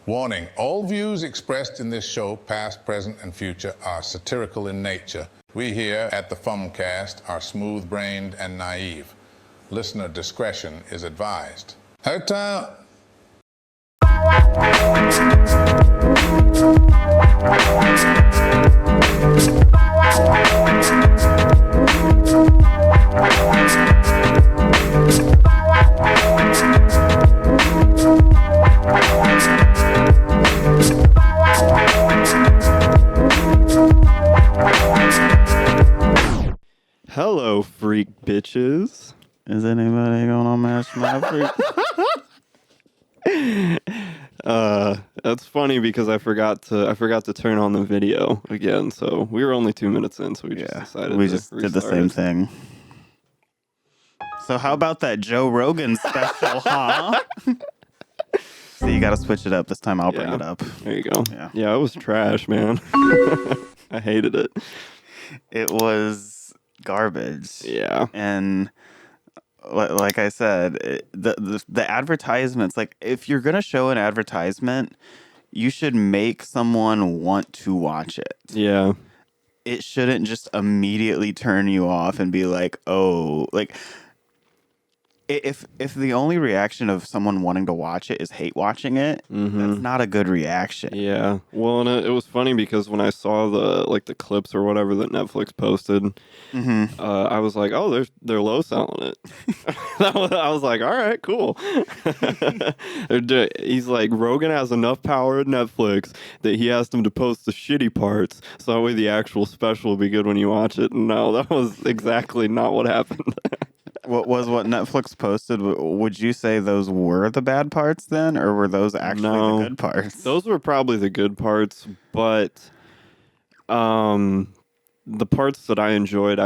Warning, all views expressed in this show, past, present, and future, are satirical in nature. We here at the Fumcast are smooth-brained and naive. Listener discretion is advised. Hello, freak bitches. Is anybody gonna match my freak? That's funny because I forgot to turn on the video again. So we were only 2 minutes in, so we just decided we to just did the restart same it. thing. So how about that Joe Rogan special, huh? So you gotta switch it up. This time I'll bring it up. There you go. Yeah. It was trash, man. I hated it. It was garbage. Yeah. And like I said, the advertisements, like if you're gonna show an advertisement, you should make someone want to watch it. Yeah. It shouldn't just immediately turn you off and be like, oh, like if the only reaction of someone wanting to watch it is hate watching it, that's not a good reaction. Yeah. Well, and it was funny because when I saw the clips or whatever that Netflix posted, I was like, oh, they're low selling it. I was like, all right, cool. He's like, Rogan has enough power at Netflix that he asked them to post the shitty parts, so that way the actual special will be good when you watch it. And no, that was exactly not what happened. What Netflix posted? Would you say those were the bad parts then, or were those actually the good parts? Those were probably the good parts, but the parts that I enjoyed,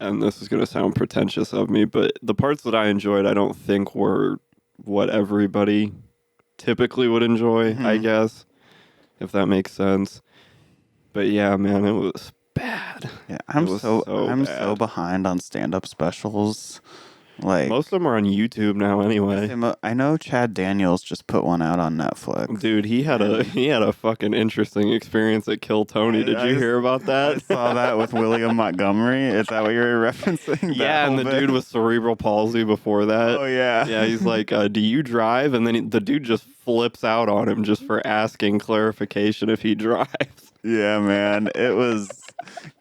and this is going to sound pretentious of me, but the parts that I enjoyed, I don't think were what everybody typically would enjoy, I guess, if that makes sense. But yeah, man, it was bad. Yeah, I'm so behind on stand-up specials. Like most of them are on YouTube now, anyway. I know Chad Daniels just put one out on Netflix. Dude, he had a fucking interesting experience at Kill Tony. Did you hear about that? I saw that with William Montgomery. Is that what you're referencing? Yeah, and the dude with cerebral palsy before that. Oh yeah. Yeah, he's like, "Do you drive?" And then the dude just flips out on him just for asking clarification if he drives. Yeah, man, it was.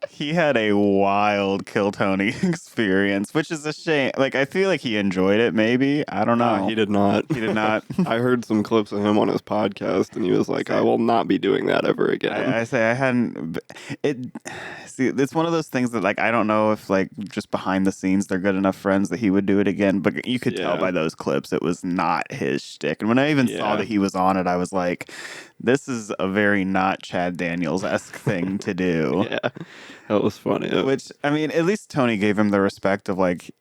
He had a wild Kill Tony experience, which is a shame. Like, I feel like he enjoyed it, maybe. I don't know. He did not. He did not. I heard some clips of him on his podcast, and he was like, I will not be doing that ever again. I say I hadn't... See, it's one of those things that, like, I don't know if, like, just behind the scenes, they're good enough friends that he would do it again, but you could tell by those clips it was not his shtick. And when I even saw that he was on it, I was like, this is a very not Chad Daniels-esque thing to do. Yeah. That was funny. Which, I mean, at least Tony gave him the respect of, like,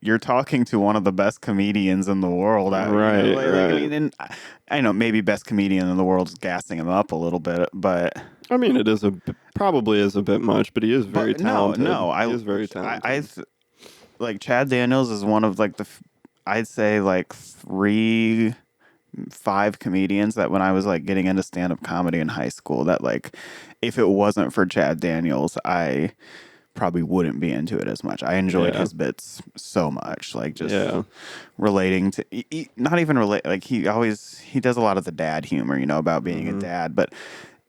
you're talking to one of the best comedians in the world. Right, right. I mean, and I know maybe best comedian in the world is gassing him up a little bit, but... I mean, it is probably is a bit much, but he is very talented. He is very talented. Like, Chad Daniels is one of, like, I'd say, like, 3-5 comedians that when I was, like, getting into stand-up comedy in high school that, like, if it wasn't for Chad Daniels, I probably wouldn't be into it as much. I enjoyed his bits so much, like, just relating to, not even relate, like, he does a lot of the dad humor, you know, about being a dad, but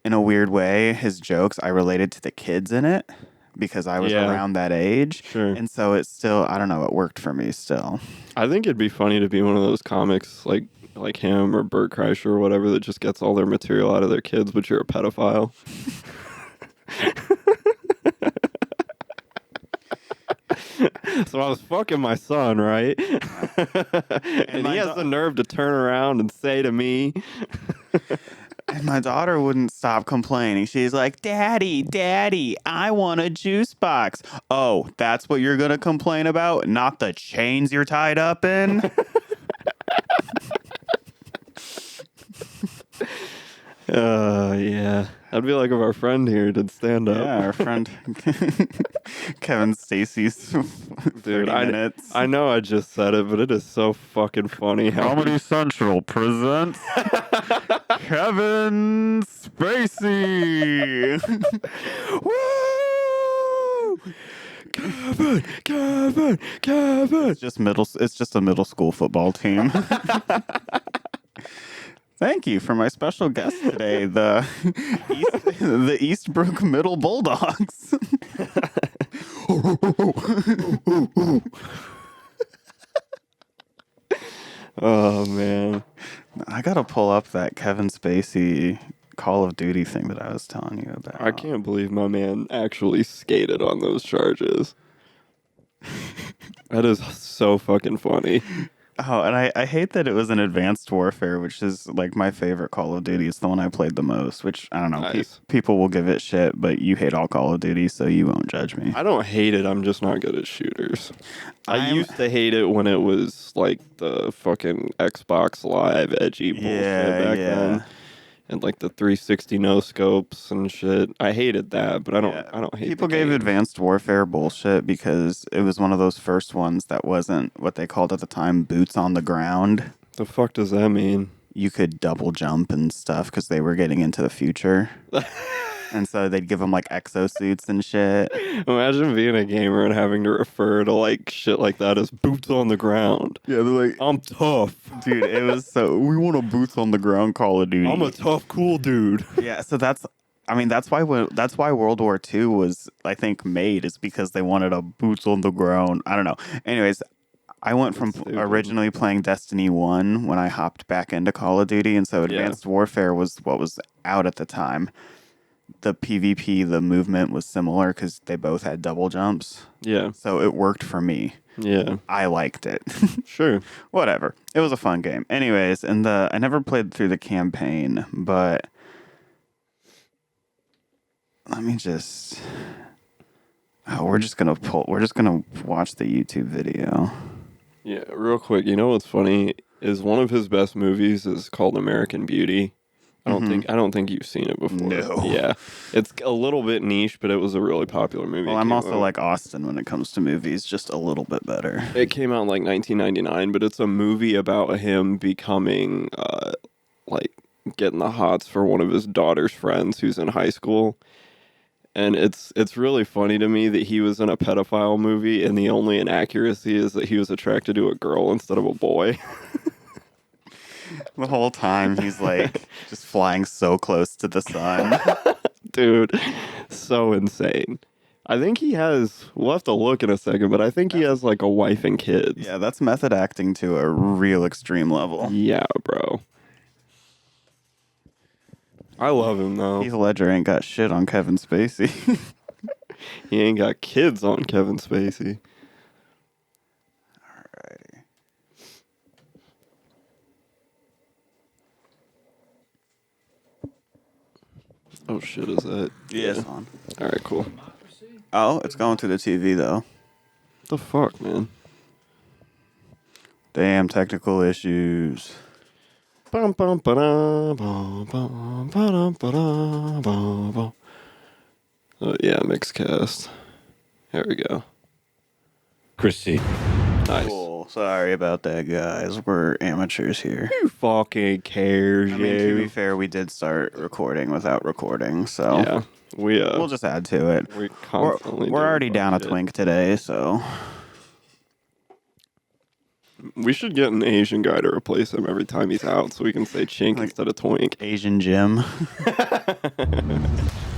in a weird way, his jokes, I related to the kids in it because I was around that age. Sure. And so it's still, I don't know, it worked for me still. I think it'd be funny to be one of those comics like him or Bert Kreischer or whatever that just gets all their material out of their kids, but you're a pedophile. So I was fucking my son, right? And he has the nerve to turn around and say to me... And my daughter wouldn't stop complaining. She's like, Daddy, I want a juice box. Oh, that's what you're going to complain about? Not the chains you're tied up in? Yeah. That'd be like if our friend here did stand up. Yeah, our friend Kevin Stacy's Dude, 30 minutes. I know I just said it, but it is so fucking funny. Comedy Central presents Kevin Spacey. Woo! Kevin. It's just a middle school football team. Thank you for my special guest today, the Eastbrook Middle Bulldogs. Oh man, I gotta pull up that Kevin Spacey Call of Duty thing that I was telling you about. I can't believe my man actually skated on those charges. That is so fucking funny. Oh, and I hate that it was an Advanced Warfare, which is like my favorite Call of Duty. It's the one I played the most, which I don't know. Nice. People will give it shit, but you hate all Call of Duty, so you won't judge me. I don't hate it. I'm just not good at shooters. I I'm- used to hate it when it was like the fucking Xbox Live edgy bullshit back then, and like the 360 no scopes and shit. I hated that, but I don't hate. People the gave game. Advanced Warfare bullshit because it was one of those first ones that wasn't what they called at the time boots on the ground. The fuck does that mean? You could double jump and stuff because they were getting into the future. And so they'd give them like exosuits and shit. Imagine being a gamer and having to refer to like shit like that as boots on the ground. Yeah, they're like, I'm tough. dude, it was so. We want a boots on the ground Call of Duty. I'm a tough, cool dude. Yeah, so that's why World War II was, I think, made, is because they wanted a boots on the ground. I don't know. Anyways, I went from Stupid. originally playing Destiny 1 when I hopped back into Call of Duty, and so Advanced Warfare was what was out at the time. The PvP, the movement was similar because they both had double jumps. Yeah. So it worked for me. Yeah. I liked it. Sure. Whatever. It was a fun game. Anyways, I never played through the campaign, but let me just. Oh, we're just gonna watch the YouTube video. Yeah, real quick. You know what's funny is one of his best movies is called American Beauty. I don't think you've seen it before. No. Yeah, it's a little bit niche, but it was a really popular movie. Well, I'm also like Austin when it comes to movies, just a little bit better. It came out in like 1999, but it's a movie about him becoming like getting the hots for one of his daughter's friends who's in high school. And it's really funny to me that he was in a pedophile movie, and the only inaccuracy is that he was attracted to a girl instead of a boy. The whole time he's like just flying so close to the sun. Dude, so insane. I think he has, we'll have to look in a second, but I think he has like a wife and kids. Yeah, that's method acting to a real extreme level. Yeah, bro. I love him though. Heath Ledger ain't got shit on Kevin Spacey. He ain't got kids on Kevin Spacey. Alrighty. Oh shit, is that? Yeah, it's on. All right, cool. Oh, it's going to the TV though. What the fuck, man? Damn technical issues. Bum, bum, ba-dum, bum, bum, ba-dum, ba-dum, bum, bum. Yeah, mixed cast. Here we go. Chrissy. Nice. Cool. Sorry about that, guys. We're amateurs here. Who fucking cares, I mean, to be fair, we did start recording without recording, so Yeah, we'll just add to it. we constantly We're do already fuck down a shit. twink today, so We should get an Asian guy to replace him every time he's out, so we can say chink instead of twink. Asian Jim.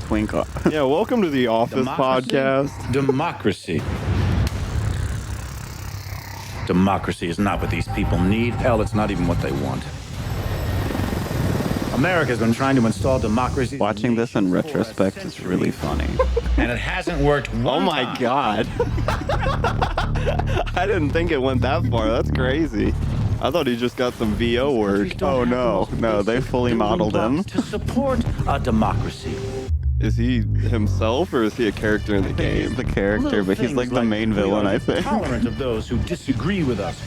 Twink. Yeah, welcome to the Office podcast. Democracy. Democracy is not what these people need. Hell, it's not even what they want. America's been trying to install democracy. Watching this in retrospect is really funny. And it hasn't worked one Oh my time. god. I didn't think it went that far. That's crazy. I thought he just got some VO work. Oh no, no, they fully modeled him. To support a democracy. Is he himself or is he a character in the game? He's the character, but he's like the main villain, I think. Tolerant of those who disagree with us.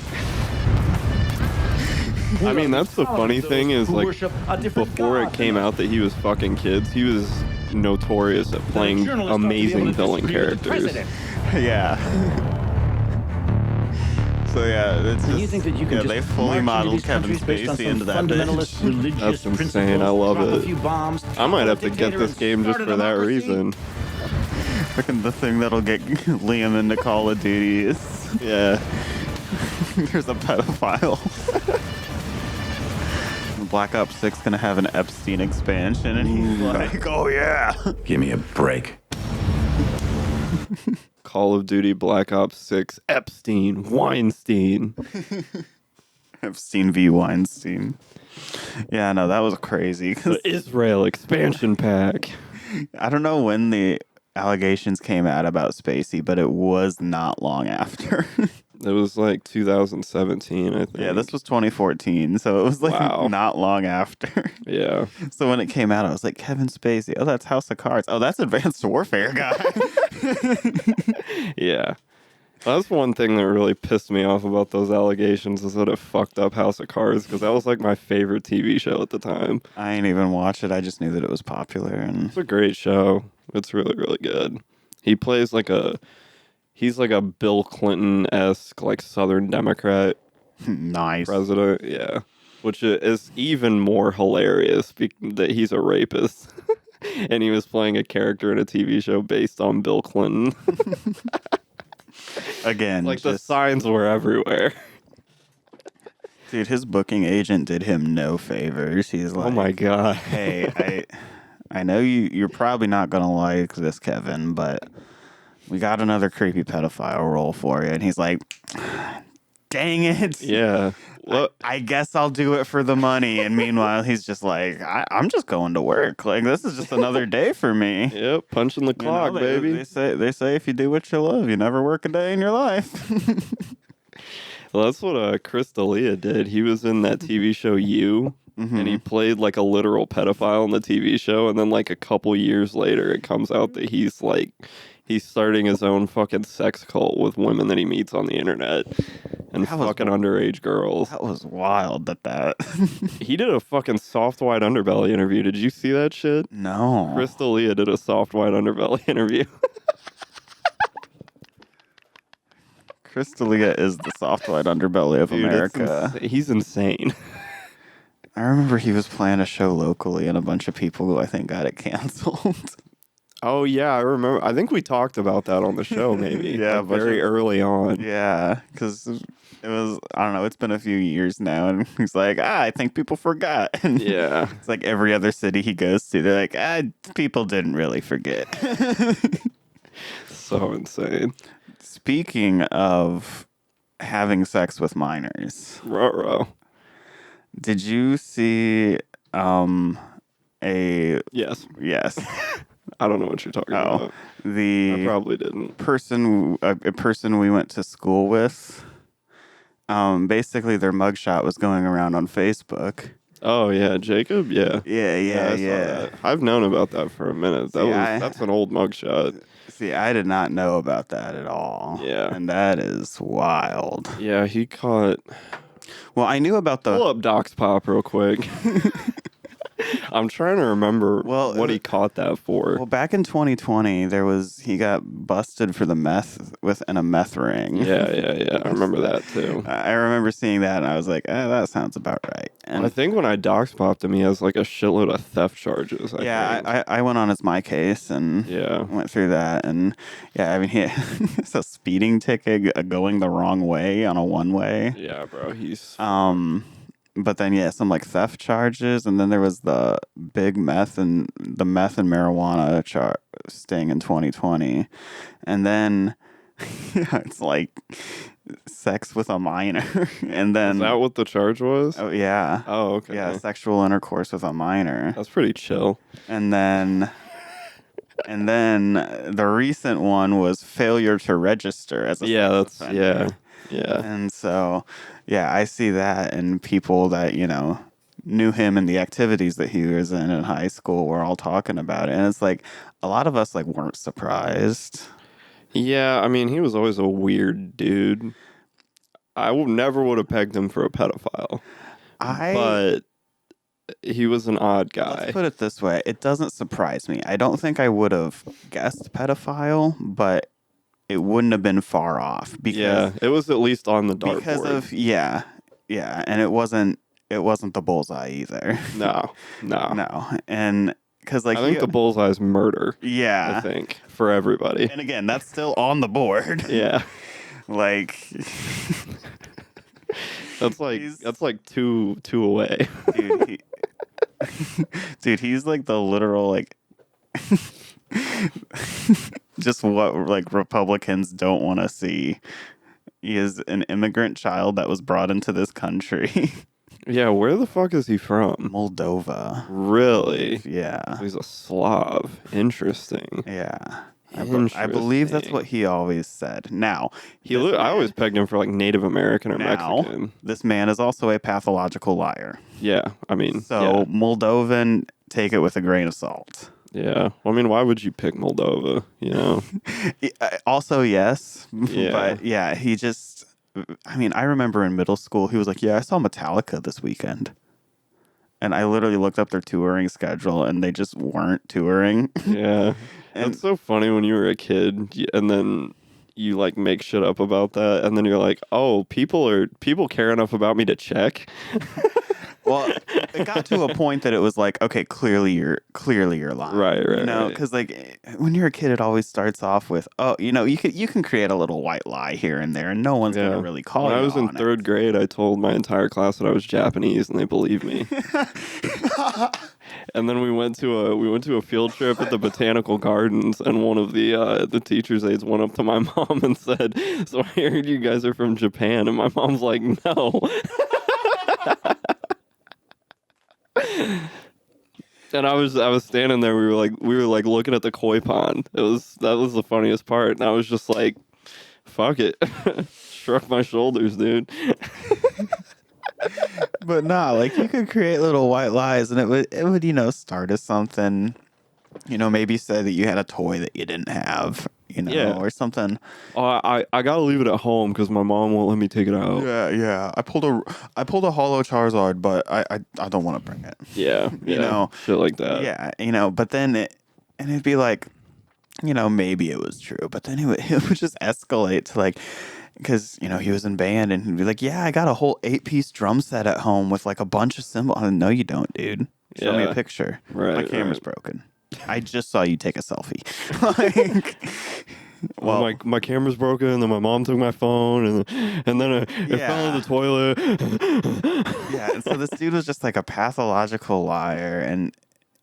I mean, that's the funny thing is, like, Worship a different before God it came than us. out that he was fucking kids, he was notorious at playing Journalists ought to be able amazing to villain disagree with the characters. president. Yeah. So yeah, it's And just, you think that you can just they fully march into modeled these Kevin countries based on Spacey some into that fundamentalist bitch. religious That's insane. principles, I love drop a it. few bombs, I might kill a have to get dictator, this and game just start a for that democracy? reason. Fucking the thing that'll get Liam into Call of Duty is Yeah. there's a pedophile. Black Ops 6 gonna have an Epstein expansion, and he's like, "Oh yeah." Give me a break. Call of Duty Black Ops 6 Epstein Weinstein. Epstein v. Weinstein. Yeah, no, that was crazy. 'Cause The Israel expansion pack. I don't know when the allegations came out about Spacey, but it was not long after. It was like 2017, I think. Yeah, this was 2014, so it was like Wow. not long after. Yeah. So when it came out, I was like, Kevin Spacey. Oh, that's House of Cards. Oh, that's Advanced Warfare guy. Yeah. That's one thing that really pissed me off about those allegations is that it fucked up House of Cards because that was like my favorite TV show at the time. I ain't even watch it. I just knew that it was popular, and It's a great show. It's really, really good. He plays he's like a Bill Clinton-esque like Southern Democrat nice. president. Yeah. Which is even more hilarious that he's a rapist. And he was playing a character in a TV show based on Bill Clinton. Again, Like the just, signs were everywhere. dude, his booking agent did him no favors. He's like, Oh my God. hey, I know you're probably not gonna like this, Kevin, but we got another creepy pedophile role for you. And he's like, dang it. Yeah. Well, I guess I'll do it for the money. And meanwhile, he's just like, I'm just going to work. Like, this is just another day for me. yep, punching the You know, clock, baby. They say if you do what you love, you never work a day in your life. Well, that's what Chris D'Elia did. He was in that TV show You, and he played like a literal pedophile in the TV show. And then like a couple years later, it comes out that he's starting his own fucking sex cult with women that he meets on the internet and That was fucking underage girls. That was wild that. He did a fucking soft white underbelly interview. Did you see that shit? No. Chris D'Elia did a soft white underbelly interview. Chris D'Elia is the soft white underbelly of Dude, it's America. he's insane. I remember he was playing a show locally, and a bunch of people, I think, got it canceled. Oh yeah, I remember. I think we talked about that on the show, maybe. Yeah, like a bunch very early on. Yeah, because it was, I don't know, it's been a few years now, and he's like, I think people forgot. And Yeah. it's like every other city he goes to, they're like, people didn't really forget. So insane. Speaking of having sex with minors, Ruh-roh. did you see a Yes. yes I don't know what you're talking about. I the probably didn't. a person we went to school with? Basically, their mugshot was going around on Facebook. Oh yeah, Jacob. Yeah. Yeah. I saw that. I've known about that for a minute. That's an old mugshot. See, I did not know about that at all. Yeah. And that is wild. Yeah, he caught. Well, I knew about Pull up Doc's Pop real quick. I'm trying to remember what he caught that for. Well, back in 2020, he got busted for the meth within a meth ring. Yeah. I remember that too. I remember seeing that, and I was like, that sounds about right. And I think when I Docs popped him, he has like a shitload of theft charges. I went on as my case and went through that, and yeah, I mean, it's a speeding ticket going the wrong way on a one-way. Yeah, bro, he's But then some like theft charges, and then there was the big meth and marijuana sting in 2020, and then it's like sex with a minor, and then is that what the charge was? Oh yeah. Oh okay. Yeah, sexual intercourse with a minor. That's pretty chill. And then the recent one was failure to register as a sex offender. Yeah. And so, I see that, and people that, knew him and the activities that he was in high school were all talking about it. And it's like, a lot of us, like, weren't surprised. Yeah, I mean, he was always a weird dude. I never would have pegged him for a pedophile. But he was an odd guy. Let's put it this way. It doesn't surprise me. I don't think I would have guessed pedophile, but it wouldn't have been far off Yeah, it was at least on the dartboard. because of yeah, and it wasn't the bullseye either. No. No, and because like I think the bullseye's murder. yeah, I think for everybody. and again that's still on the board. Yeah, Like, that's like two away. dude, dude, he's like the literal like just what like Republicans don't want to see. He is an immigrant child that was brought into this country. Yeah, where the fuck is he from? Moldova. Really? Yeah. He's a Slav. Interesting. Yeah. I believe that's what he always said. Now, I always pegged him for like Native American or now, Mexican. this man is also a pathological liar. Yeah, I mean, So, Moldovan, take it with a grain of salt. yeah. Well, I mean, why would you pick Moldova? You know? Also, yes. Yeah. But yeah, he just, I mean, I remember in middle school, he was like, yeah, I saw Metallica this weekend. And I literally looked up their touring schedule and they just weren't touring. Yeah. And- It's so funny when you were a kid and then you like make shit up about that and then you're like, oh, people care enough about me to check. Well, it got to a point that it was like, okay, clearly you're lying, Right, You know, right. because like when you're a kid, it always starts off with, oh, you know, you can create a little white lie here and there, and no one's gonna really call When you I was in on third grade, I told my entire class that I was Japanese, and they believed me. And then we went to a field trip at the botanical gardens, and one of the teachers' aides went up to my mom and said, "So I heard you guys are from Japan," and my mom's like, "No." And I was standing there. We were like looking at the koi pond. That was the funniest part. And I was just like, "Fuck it," shrugged my shoulders, dude. But nah, like you could create little white lies, and it would you know start as something, you know, maybe say that you had a toy that you didn't have, you know, Yeah. or something. Oh, I gotta leave it at home because my mom won't let me take it out. Yeah. I pulled a hollow Charizard, but I don't want to bring it. Yeah, You know, shit like that. Yeah, you know, but then it'd be like, you know, maybe it was true, but then it would just escalate to like, because, you know, he was in band and he'd be like, yeah, I got a whole 8-piece drum set at home with like a bunch of cymbals. No, you don't, dude. Show me a Yeah. picture. Right, My camera's right. broken. I just saw you take a selfie. Like, Well, well, my camera's broken, and then my mom took my phone, and then it fell in the toilet. yeah, and so this dude was just like a pathological liar, and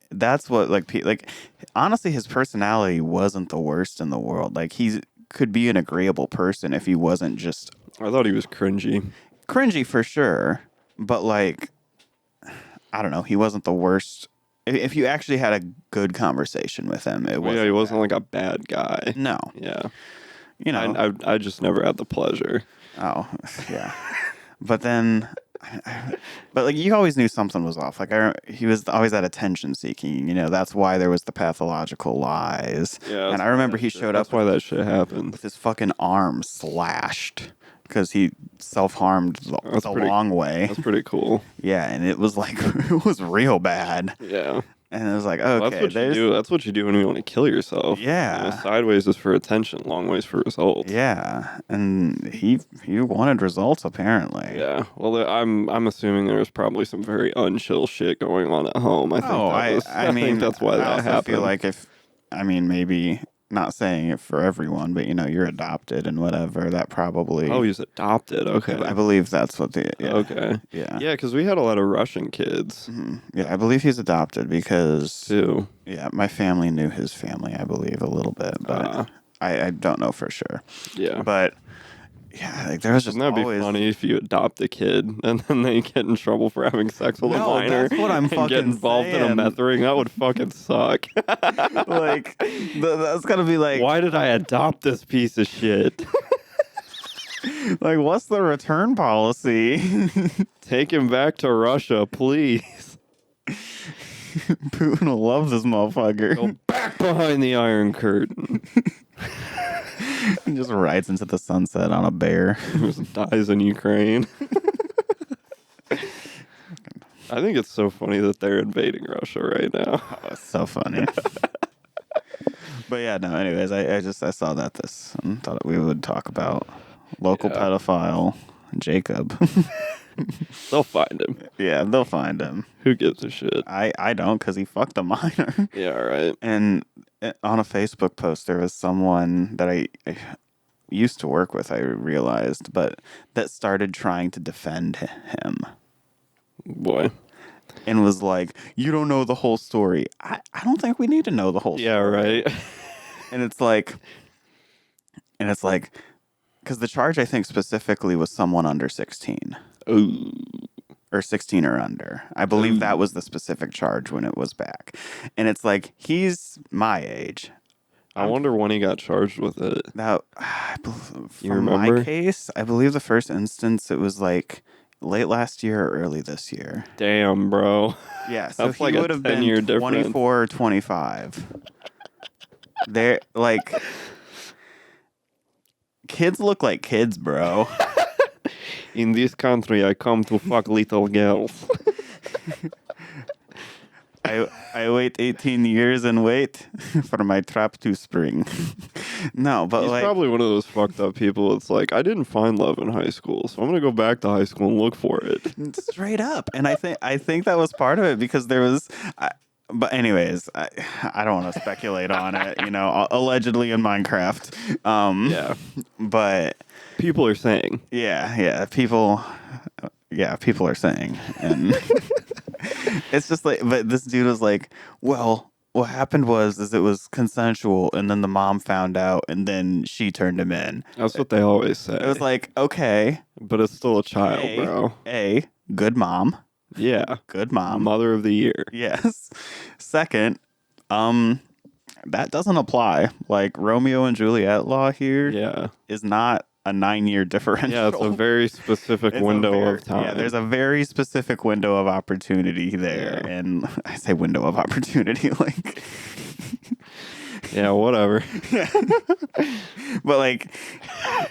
that's what like honestly, his personality wasn't the worst in the world. Like he could be an agreeable person if he wasn't just I thought he was cringy. cringy for sure, but like I don't know, he wasn't the worst. If you actually had a good conversation with him, it wasn't. Yeah, he wasn't like a bad guy. No, Yeah, you know. I just never had the pleasure. Oh, yeah. But then, but like you always knew something was off. Like he was always that attention seeking. You know, that's why there was the pathological lies. Yeah, and I remember he showed That's up why that shit happened. with his fucking arm slashed because he self-harmed the pretty- long way. That's pretty cool. Yeah, and it was like it was real bad. Yeah. And it was like, Well, okay, that's what you do. That's what you do when you want to kill yourself. Yeah. You know, sideways is for attention, long ways for results. Yeah, and he wanted results apparently. Yeah. Well, I'm assuming there was probably some very unchill shit going on at home. I think. I think that's why I that also happened. feel like maybe not saying it for everyone, but you know, you're adopted and whatever. That probably. Oh, he's adopted. Okay. I believe that's what the. Yeah, Okay. Yeah. Yeah, because we had a lot of Russian kids Yeah, I believe he's adopted because. too. Yeah, my family knew his family. I believe a little bit, but I don't know for sure. Yeah. But. Yeah, like there was just Wouldn't that always. be funny if you adopt a kid and then they get in trouble for having sex with a No, minor that's what I'm and get fucking involved in a saying. meth ring? That would fucking suck. Like that's gotta be like. Why did I adopt this piece of shit? Like, what's the return policy? Take him back to Russia, please. Putin will love this motherfucker. Go back behind the Iron Curtain. And just rides into the sunset on a bear. Just dies in Ukraine. I think it's so funny that they're invading Russia right now. Oh, it's so funny. But yeah, no. Anyways, I saw that this and thought we would talk about local pedophile Jacob. They'll find him. Yeah, they'll find him. Who gives a shit? I don't, because he fucked a minor. Yeah, right. And on a Facebook post, there was someone that I used to work with, I realized, but that started trying to defend him. Boy. And was like, you don't know the whole story. I don't think we need to know the whole story. Yeah, right. And it's like, because the charge, I think, specifically was someone under 16. Ooh. Or 16 or under. I believe that was the specific charge when it was back. And it's like, he's my age. I wonder when he got charged with it. Now, You from remember? my case, I believe the first instance, it was like late last year or early this year. Damn, bro. Yeah, so That's he like a would have been 10-year difference. 24 or 25. They're like, kids look like kids, bro. In this country, I come to fuck little girls. I wait 18 years and wait for my trap to spring. No, but He's like, probably one of those fucked up people. It's like, I didn't find love in high school, so I'm gonna go back to high school and look for it. straight up. And I think that was part of it, because there was. But anyways, I don't want to speculate on it. You know, allegedly in Minecraft. Yeah. But People are saying. yeah, people are saying, and it's just like, but this dude was like, well, what happened is it was consensual, and then the mom found out, and then she turned him in. That's what they always say. It was like, okay, But it's still a child, bro. good mom, Yeah. good mom, Mother of the year. yes. Second, that doesn't apply. Like, Romeo and Juliet law here is Yeah. not a 9-year differential. Yeah, it's a very specific It's window of time. Yeah, there's a very specific window of opportunity there. Yeah. And I say window of opportunity, like, Yeah, whatever. but like,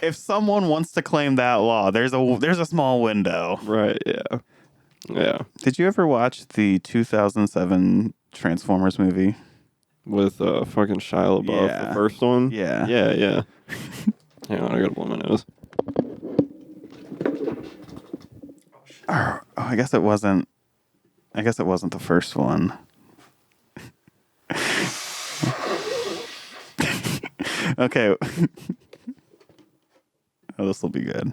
if someone wants to claim that law, there's a small window. Right, yeah. Yeah. Did you ever watch the 2007 Transformers movie? With fucking Shia LaBeouf, Yeah. the first one? Yeah. Yeah, yeah. Hang on, I gotta blow my nose. Oh, I guess it wasn't the first one. Okay. Oh, this will be good.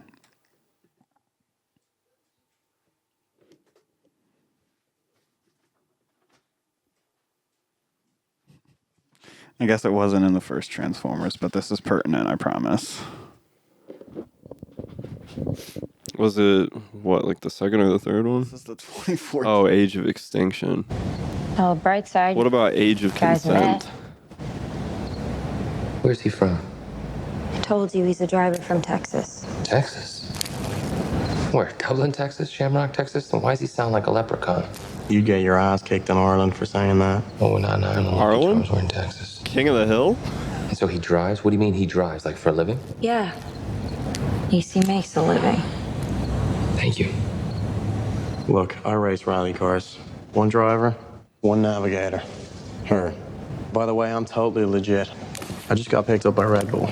I guess it wasn't in the first Transformers, but this is pertinent, I promise. Was it, what, like the second or the third one? This is the 2014. Oh, Age of Extinction. Oh, bright side. What about Age of Guys Consent? met. Where's he from? I told you he's a driver from Texas. Texas? Where? Dublin, Texas? Shamrock, Texas? Then why does he sound like a leprechaun? You'd get your ass kicked in Ireland for saying that. Oh, we're not in Ireland. Ireland? We're in Texas. King of the Hill? And so he drives? What do you mean he drives? Like for a living? Yeah. He makes a living. Thank you. Look, I race rally cars. One driver, one navigator. Her. By the way, I'm totally legit. I just got picked up by Red Bull.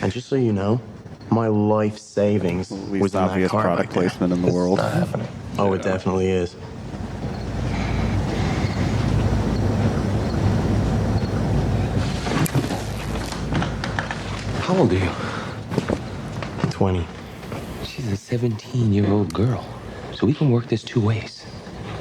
And just so you know, my life savings Least was in that obvious car product back there. placement in the world. Not happening. Oh, it definitely is. How old are you? 20. She's a 17-year-old girl. So we can work this two ways.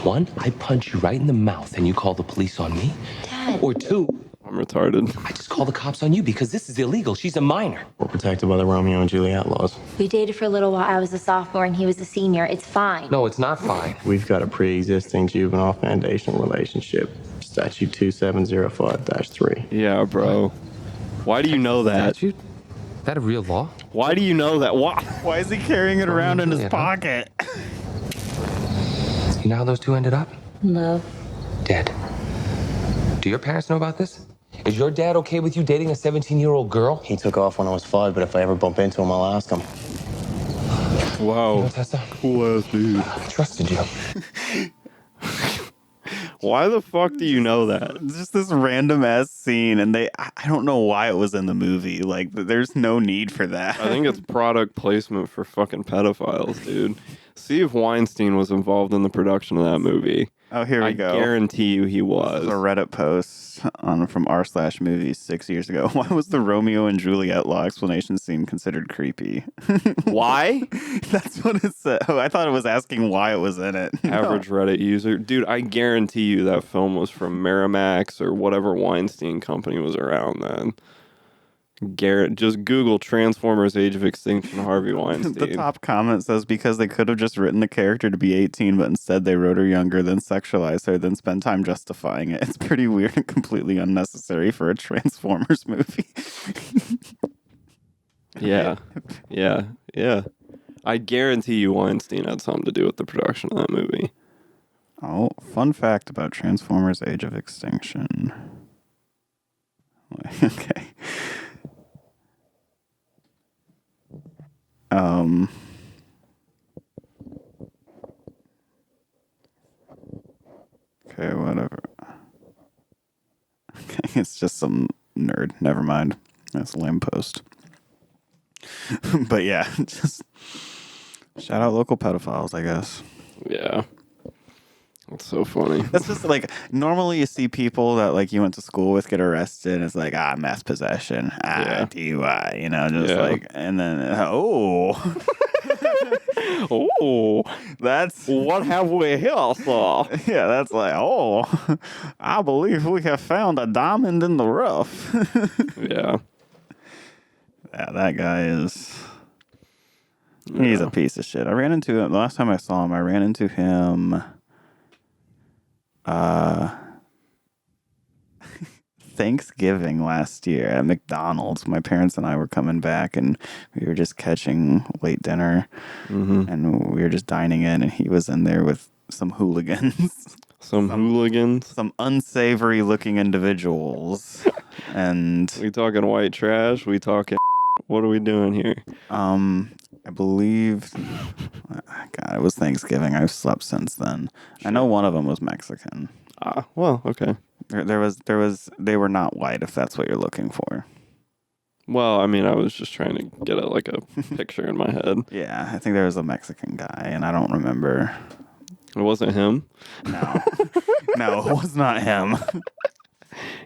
One, I punch you right in the mouth and you call the police on me. Dad. Or two, I'm retarded. I just call the cops on you because this is illegal. She's a minor. We're protected by the Romeo and Juliet laws. We dated for a little while. I was a sophomore and he was a senior. It's fine. No, it's not fine. We've got a pre-existing juvenile foundational relationship. Statute 2705-3. Yeah, bro. Why do you know that? Statute? That a real law? Why do you know that? Why? Why is he carrying it around in his Juliet, huh? pocket? You know how those two ended up? Love. Dead. Do your parents know about this? Is your dad okay with you dating a 17-year-old girl? He took off when I was 5, but if I ever bump into him, I'll ask him. Wow. Tessa, Cool ass dude. I trusted you. Why the fuck do you know that? It's just this random ass scene, and I don't know why it was in the movie. Like, there's no need for that. I think it's product placement for fucking pedophiles, dude. See if Weinstein was involved in the production of that movie. Oh, here we I go. guarantee you he This was. is a Reddit post from r/movies 6 years ago. Why was the Romeo and Juliet law explanation scene considered creepy? Why? That's what it said. Oh, I thought it was asking why it was in it. Average Reddit user. Dude, I guarantee you that film was from Miramax or whatever Weinstein company was around then. Garrett, just Google Transformers Age of Extinction Harvey Weinstein. The top comment says because they could have just written the character to be 18, but instead they wrote her younger, then sexualized her, then spent time justifying it. It's pretty weird and completely unnecessary for a Transformers movie. Yeah. I guarantee you Weinstein had something to do with the production of that movie. Oh, fun fact about Transformers Age of Extinction. Okay. Okay, whatever. Okay, it's just some nerd. Never mind. That's a lame post. But yeah, just shout out local pedophiles, I guess. Yeah. That's so funny. That's just like normally you see people that like you went to school with get arrested and it's like meth possession, DUI, just like, and then Oh, that's what have we here, sir? yeah, that's like I believe we have found a diamond in the rough. Yeah. Yeah, that guy is. He's a piece of shit. I ran into him the last time I saw him. I ran into him. Thanksgiving last year at McDonald's. My parents and I were coming back, and we were just catching late dinner, and we were just dining in, and he was in there with some hooligans. Some hooligans. Some unsavory looking individuals. And We talking white trash? We talking what are we doing here? I believe God, it was Thanksgiving. I've slept since then. I know one of them was Mexican. Well, okay. There was they were not white, if that's what you're looking for. Well, I mean, I was just trying to get a picture in my head. Yeah, I think there was a Mexican guy, and I don't remember. It wasn't him? No. No, it was not him.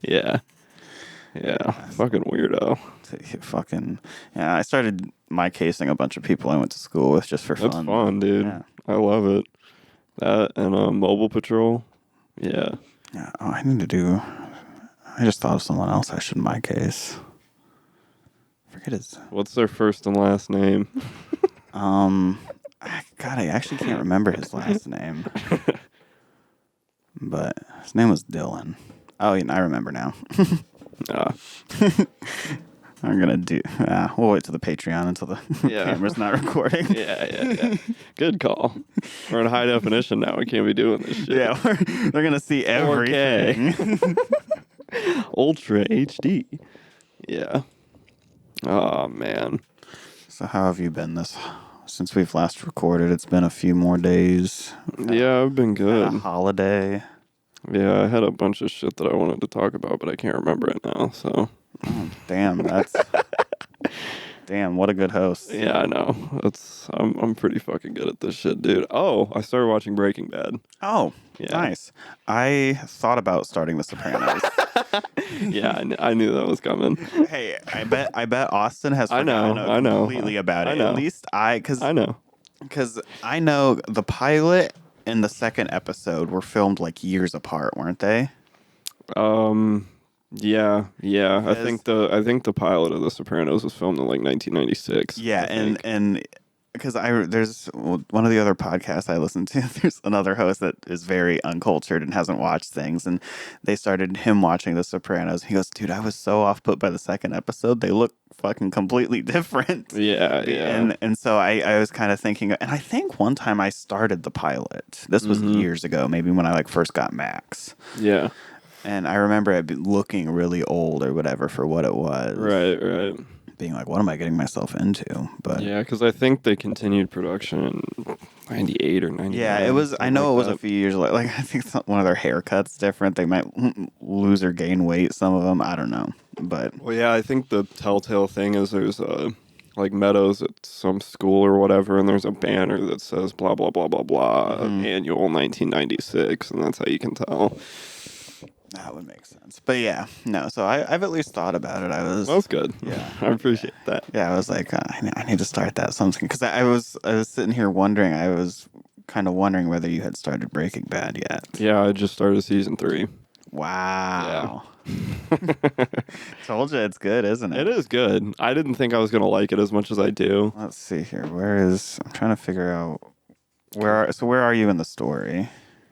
Yeah. Fucking weirdo. Yeah, I started my casing a bunch of people I went to school with just for fun. That's fun, dude. Yeah. I love it. That and Mobile Patrol. Yeah. Yeah. Oh, I just thought of someone else I should my case. Forget his. What's their first and last name? I actually can't remember his last name. But his name was Dylan. Oh, yeah, I remember now. I'm gonna we'll wait till the Patreon until the camera's not recording. Yeah. Good call. We're in high definition now. We can't be doing this shit. Yeah, they're gonna see everything. 4K. Ultra HD. Yeah. Oh man. So how have you been since we've last recorded? It's been a few more days. Yeah, I've been good. A holiday. Yeah, I had a bunch of shit that I wanted to talk about, but I can't remember it now. So. Oh, damn, damn, what a good host. Yeah, I know. I'm pretty fucking good at this shit, dude. Oh, I started watching Breaking Bad. Oh, Yeah. nice. I thought about starting The Sopranos. Yeah, I knew that was coming. Hey, I bet Austin has I know, completely about it. I know. At least I know. because I know the pilot and the second episode were filmed like years apart, weren't they? Yeah. I think the pilot of The Sopranos was filmed in like 1996. Yeah, and because there's one of the other podcasts I listen to. There's another host that is very uncultured and hasn't watched things, and they started him watching The Sopranos. He goes, "Dude, I was so off put by the second episode. They look fucking completely different." Yeah. And so I was kind of thinking, and I think one time I started the pilot. This was years ago, maybe when I first got Max. Yeah. And I remember it looking really old or whatever for what it was. Right. being like, what am I getting myself into? But Yeah, because I think they continued production in 98 or 99. yeah, it was. I something know like it was a that. few years later. Like I think one of their haircuts different. They might lose or gain weight. Some of them, I don't know. But Well, yeah, I think the telltale thing is there's like Meadows at some school or whatever, and there's a banner that says blah blah blah blah blah annual 1996, and that's how you can tell. that would make sense. But yeah, no. So I've at least thought about it. I was. Well, that's good. Yeah. I appreciate that. Yeah, I was like, I need to start that something because I was sitting here wondering. I was kind of wondering whether you had started Breaking Bad yet. Yeah, I just started season 3. Wow. Told you it's good, isn't it? It is good. I didn't think I was gonna like it as much as I do. Let's see here. I'm trying to figure out where are you in the story?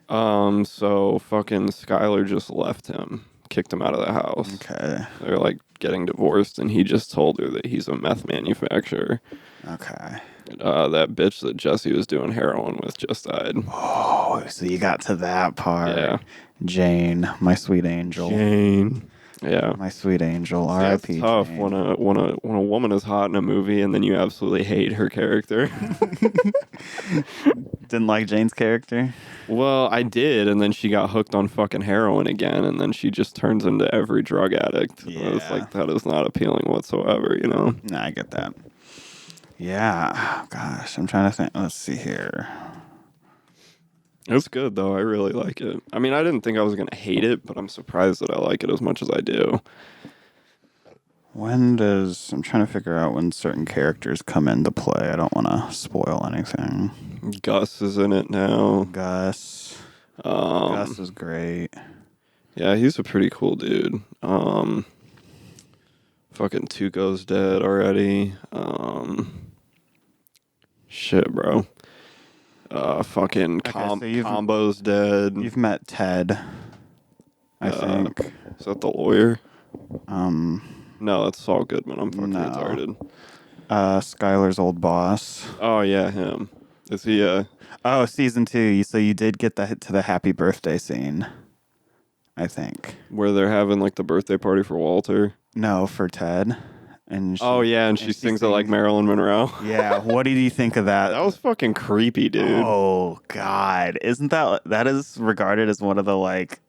So fucking Skylar just left him, kicked him out of the house. Okay. They're like getting divorced, and he just told her that he's a meth manufacturer. Okay. That bitch that Jesse was doing heroin with just died. Oh, so you got to that part. Yeah. Jane, my sweet angel. Jane. Yeah. My sweet angel. Yeah, it's R.I.P. tough Jane. when a woman is hot in a movie and then you absolutely hate her character. Didn't like Jane's character? Well, I did, and then she got hooked on fucking heroin again, and then she just turns into every drug addict. Yeah. It's like that is not appealing whatsoever, you know? No, I get that. Yeah. Oh, gosh, I'm trying to think. Let's see here. It's good though. I really like it. I mean, I didn't think I was gonna hate it, but I'm surprised that I like it as much as I do. I'm trying to figure out when certain characters come into play. I don't want to spoil anything. Gus is in it now. Gus. Um, Gus is great. Yeah, he's a pretty cool dude. Fucking Tuco's dead already. Shit, bro. Fucking Okay, so Combo's dead. You've met Ted, I think. Is that the lawyer? Um, No, that's Saul Goodman. I'm fucking No. retarded. Skylar's old boss. Oh yeah, him. Is he? Oh, season 2. So you did get to the happy birthday scene, I think. Where they're having like the birthday party for Walter? No, for Ted. And Oh yeah, and she sings it like Marilyn Monroe. Yeah. What did you think of that? That was fucking creepy, dude. Oh God, isn't that is regarded as one of the like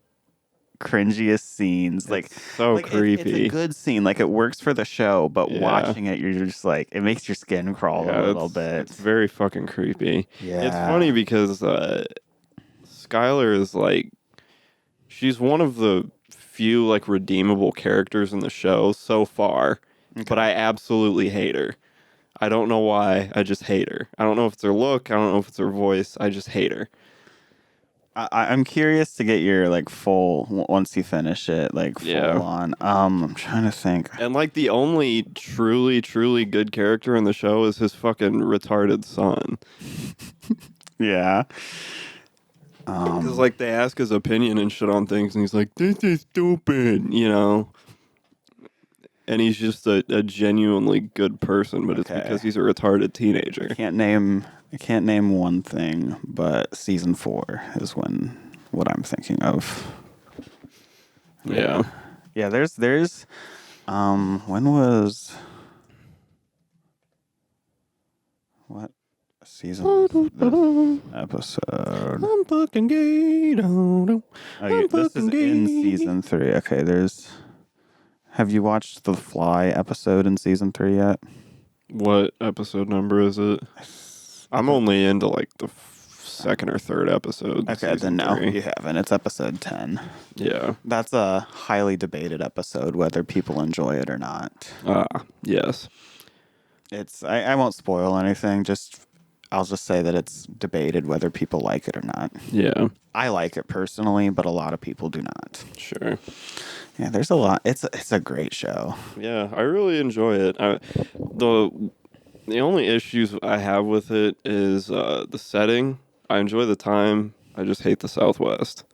cringiest scenes? Like so like, creepy. It's a good scene. Like it works for the show, but Yeah. watching it, you're just like it makes your skin crawl a little bit. It's very fucking creepy. Yeah. It's funny because Skylar is like, she's one of the few like redeemable characters in the show so far, but I absolutely hate her. I don't know why. I just hate her. I don't know if it's her look. I don't know if it's her voice. I just hate her. I'm curious to get your like full once you finish it, like full Yeah. on. I'm trying to think. And like the only truly, truly good character in the show is his fucking retarded son. Yeah. Because like they ask his opinion and shit on things, and he's like, "This is stupid," you know. And he's just a genuinely good person, but it's Okay. because he's a retarded teenager. I can't name one thing, but season 4 is what I'm thinking of. Yeah. Yeah, there's when was what season was this episode? I'm fucking gay. Oh, this is in season 3. Okay, have you watched the Fly episode in season 3 yet? What episode number is it? I'm only into like the second or third episode. Okay, season then no, 3. you haven't. It's episode 10. Yeah. That's a highly debated episode, whether people enjoy it or not. Yes. I won't spoil anything. I'll just say that it's debated whether people like it or not. Yeah. I like it personally, but a lot of people do not. Sure. Yeah, there's a lot. It's a great show. Yeah, I really enjoy it. The only issues I have with it is the setting. I enjoy the time. I just hate the Southwest.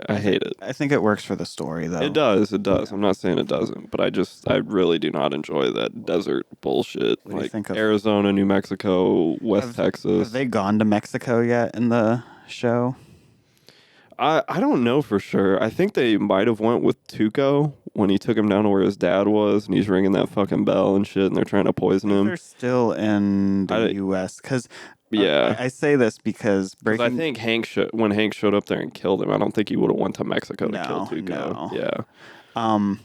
I hate it. I think it works for the story, though. It does. It does. I'm not saying it doesn't, but I really do not enjoy that desert bullshit. What do you Like think of- Arizona, New Mexico, West Texas. Have they gone to Mexico yet in the show? I don't know for sure. I think they might have went with Tuco when he took him down to where his dad was, and he's ringing that fucking bell and shit, and they're trying to poison him. They're still in the U.S. because Yeah. I say this because I think when Hank showed up there and killed him, I don't think he would have went to Mexico to kill Tuco. No. Yeah.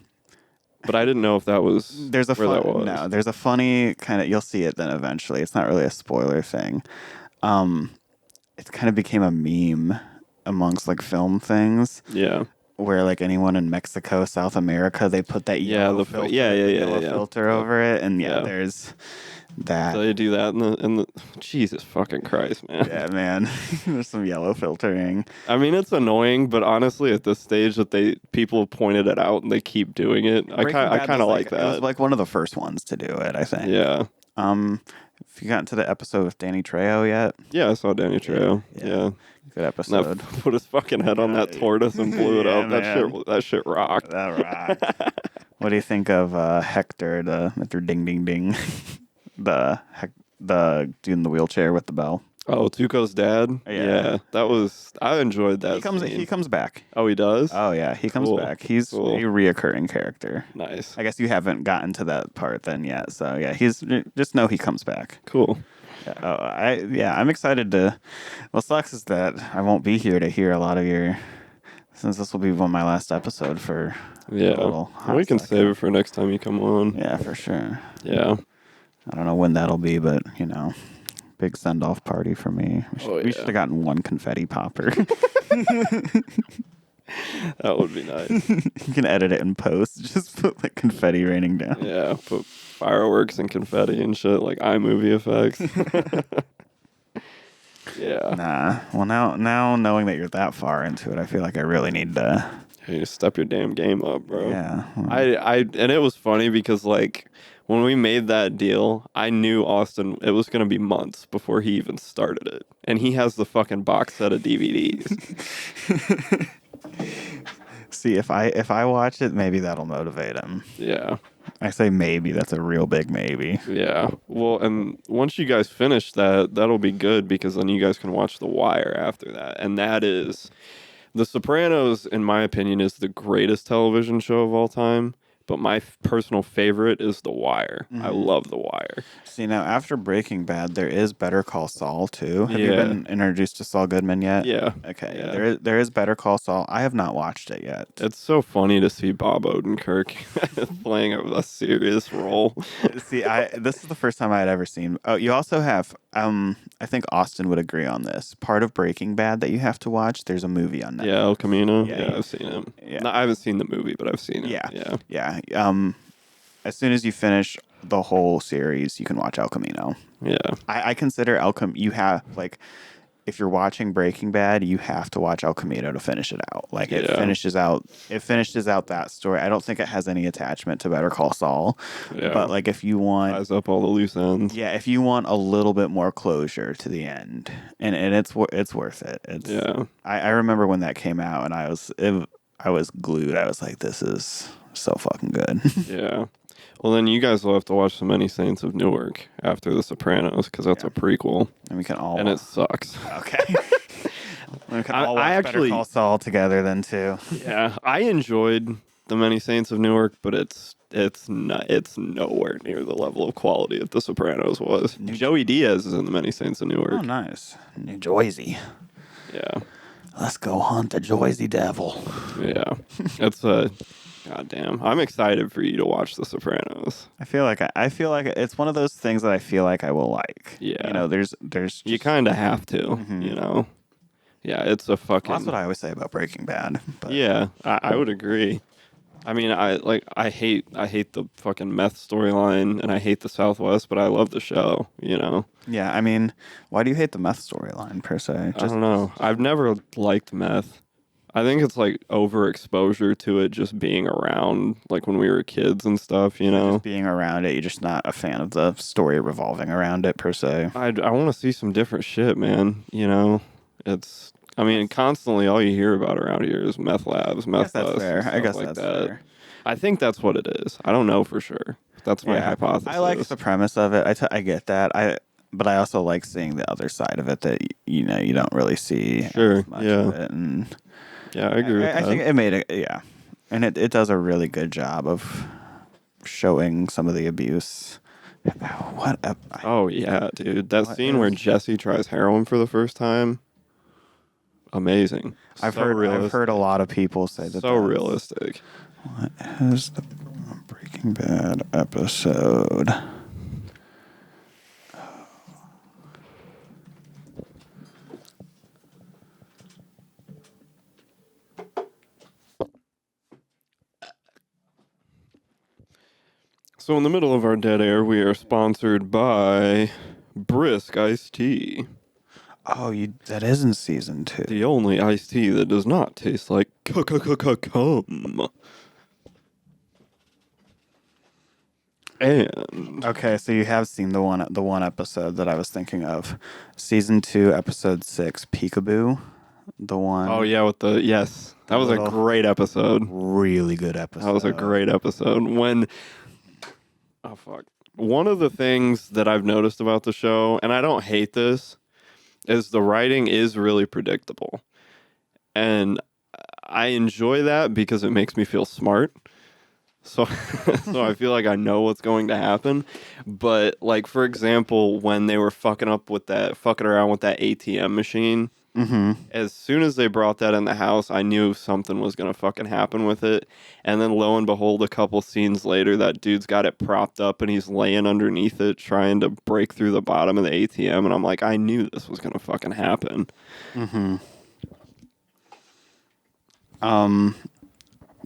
But I didn't know if that was There's a where that was. No, there's a funny kind of. You'll see it then eventually. It's not really a spoiler thing. It kind of became a meme amongst like film things. Yeah. Where like anyone in Mexico, South America, they put that yellow filter, yellow filter over it, and there's that. So they do that in the Jesus fucking Christ, man. Yeah, man. There's some yellow filtering. I mean, it's annoying, but honestly, at this stage that people have pointed it out and they keep doing it, I kind of like that. It was like one of the first ones to do it, I think. Yeah. If you got into the episode with Danny Trejo yet? Yeah, I saw Danny Trejo. Yeah. Good episode. Put his fucking head on that tortoise and blew it up. That shit rocked. That rocked. What do you think of Hector, Mr. Ding Ding Ding, the dude in the wheelchair with the bell? Oh, Tuco's dad. Yeah, I enjoyed that. He comes back. Oh, he does. Oh yeah, he comes back. He's a reoccurring character. Nice. I guess you haven't gotten to that part then yet. So yeah, just know he comes back. Cool. I'm excited to. What sucks is that I won't be here to hear a lot of since this will be my last episode for. Yeah, we can save it for next time you come on. Yeah, for sure. Yeah. I don't know when that'll be, but big send-off party for me. We should have gotten one confetti popper. That would be nice. You can edit it in post. Just put like confetti raining down. Yeah, put fireworks and confetti and shit, like iMovie effects. Yeah. Nah. Well, now knowing that you're that far into it, I feel like I really need to. Hey, step your damn game up, bro. Yeah. And it was funny because like when we made that deal, I knew Austin, it was going to be months before he even started it. And he has the fucking box set of DVDs. See, if I watch it, maybe that'll motivate him. Yeah. I say maybe. That's a real big maybe. Yeah. Well, and once you guys finish that'll be good because then you guys can watch The Wire after that. And that is... The Sopranos, in my opinion, is the greatest television show of all time. But my personal favorite is The Wire. Mm-hmm. I love The Wire. See, now after Breaking Bad, there is Better Call Saul, too. Have you been introduced to Saul Goodman yet? Yeah. Okay. Yeah. There is Better Call Saul. I have not watched it yet. It's so funny to see Bob Odenkirk playing a serious role. See, this is the first time I had ever seen. Oh, you also have, I think Austin would agree on this. Part of Breaking Bad that you have to watch, there's a movie on Netflix. Yeah, El Camino. Yeah, I've seen it. Yeah. No, I haven't seen the movie, but I've seen it. Yeah. As soon as you finish the whole series, you can watch El Camino. Yeah. I consider El Camino, you have, like, if you're watching Breaking Bad, you have to watch El Camino to finish it out. Like, it finishes out that story. I don't think it has any attachment to Better Call Saul. Yeah. But, like, if you want... Ties up all the loose ends. Yeah, if you want a little bit more closure to the end, and it's worth it. I remember when that came out, and I was glued. I was like, this is so fucking good. Yeah. Well, then you guys will have to watch The Many Saints of Newark after The Sopranos because that's a prequel. And we can all... And it sucks. Okay. We can all watch Better Call Saul together then, too. Yeah. I enjoyed The Many Saints of Newark, but it's nowhere near the level of quality that The Sopranos was. Joey Diaz is in The Many Saints of Newark. Oh, nice. New Jersey. Yeah. Let's go hunt the Jersey Devil. Yeah. It's a... God damn. I'm excited for you to watch The Sopranos. I feel like it's one of those things that I feel like I will like. Yeah. There's you kind of have to, Yeah, it's a fucking... Well, that's what I always say about Breaking Bad. But... Yeah, I would agree. I mean, I hate the fucking meth storyline and I hate the Southwest, but I love the show, Yeah, I mean, why do you hate the meth storyline per se? I don't know. I've never liked meth. I think it's like overexposure to it just being around, like when we were kids and stuff, Just being around it, you're just not a fan of the story revolving around it per se. I want to see some different shit, man. Constantly all you hear about around here is meth labs, meth busts. I guess that's fair. I think that's what it is. I don't know for sure. That's my hypothesis. I like the premise of it. I get that. But I also like seeing the other side of it that you don't really see. Sure. As much of it. And yeah, I agree with that. I think it made it. Yeah, And it does a really good job of showing some of the abuse. What? Oh yeah, dude. That What scene where is- Jesse tries heroin for the first time. Amazing. I've So heard realistic. a lot of people say that. So realistic. What is the Breaking Bad episode? So in the middle of our dead air, we are sponsored by Brisk Iced Tea, Oh, that is in season 2. the only iced tea that does not taste like cum. And Okay, so you have seen the one episode that I was thinking of, season 2, episode 6, Peekaboo. The one. oh yeah, that was a Little- great episode. Really good episode. That was a great episode. Oh fuck. One of the things that I've noticed about the show, and I don't hate this, is the writing is really predictable. And I enjoy that because it makes me feel smart. So so I feel like I know what's going to happen. But like for example, when they were fucking around with that ATM machine, as soon as they brought that in the house, I knew something was gonna fucking happen with it. And then lo and behold, a couple scenes later, that dude's got it propped up and he's laying underneath it trying to break through the bottom of the ATM. And I'm like, I knew this was gonna fucking happen.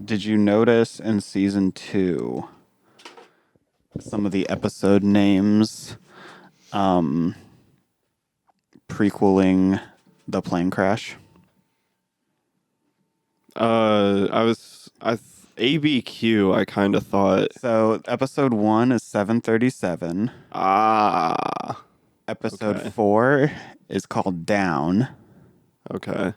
Did you notice in season 2 some of the episode names prequeling the plane crash? ABQ, I kind of thought, So episode 1 is 737. Episode Okay. 4 is called Down. okay.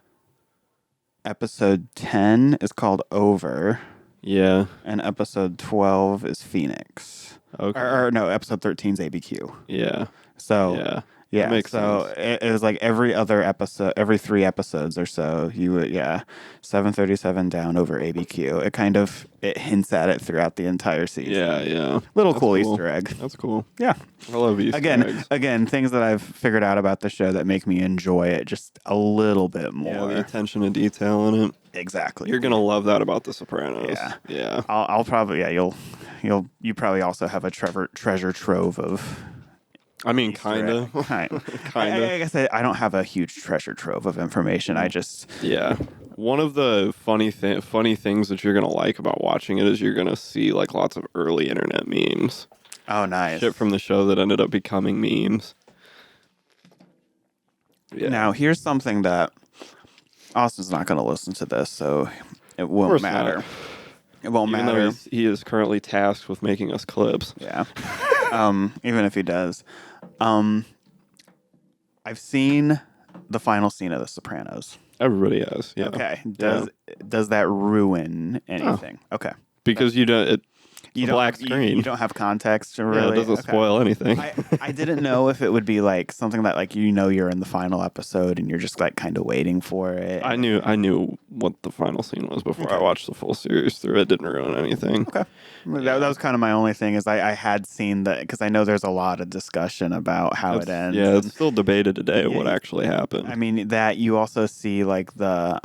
Episode 10 is called Over. Yeah. And episode 12 is Phoenix. Okay. Or no, episode 13 is ABQ. Yeah. So Yeah. yeah, That makes so sense. it was like every other episode, every 3 episodes or so, you would 737 Down, Over, ABQ. It hints at it throughout the entire season. Yeah. Little That's cool Easter egg. That's cool. Yeah. I love Easter eggs. Again, things that I've figured out about the show that make me enjoy it just a little bit more. Yeah, the attention to detail in it. Exactly. You're gonna love that about The Sopranos. Yeah. Yeah. I'll probably you probably also have a treasure trove of. I mean, Easter kinda. egg. Kinda. I guess I don't have a huge treasure trove of information. I just Yeah. One of the funny things that you're gonna like about watching it is you're gonna see like lots of early internet memes. oh nice. Shit from the show that ended up becoming memes. Yeah. Now here's something that Austin's not going to listen to this, so it Of won't course matter. not. It won't Even though matter. he is currently tasked with making us clips. Yeah. Even if he does. I've seen the final scene of The Sopranos. Everybody has. Yeah. Okay. Yeah. Does that ruin anything? Okay. Because you don't. You black screen. You don't have context, really. Yeah, it doesn't Okay. spoil anything. I didn't know if it would be like something that like you're in the final episode and you're just like kind of waiting for it. I knew what the final scene was before I watched the full series through. It didn't ruin anything. Okay. That was kind of my only thing is I had seen that because I know there's a lot of discussion about how it ends. Yeah, it's and, still debated today what actually happened. I mean that you also see like the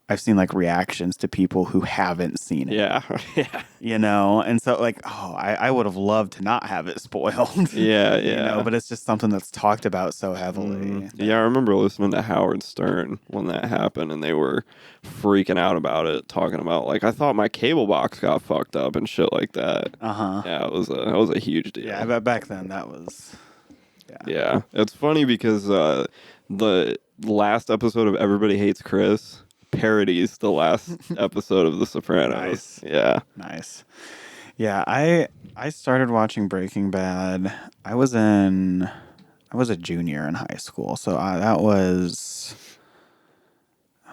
I've seen like reactions to people who haven't seen it. yeah, yeah, You know, and so like, I would have loved to not have it spoiled. yeah, You know, but it's just something that's talked about so heavily. Yeah, I remember listening to Howard Stern when that happened, and they were freaking out about it, talking about like I thought my cable box got fucked up and shit like that. Yeah, it was a huge deal. Yeah, but back then that was. Yeah, it's funny because the last episode of Everybody Hates Chris parodies the last episode of The Sopranos. Nice. Yeah. Nice. Yeah, I started watching Breaking Bad. I was a junior in high school, so that was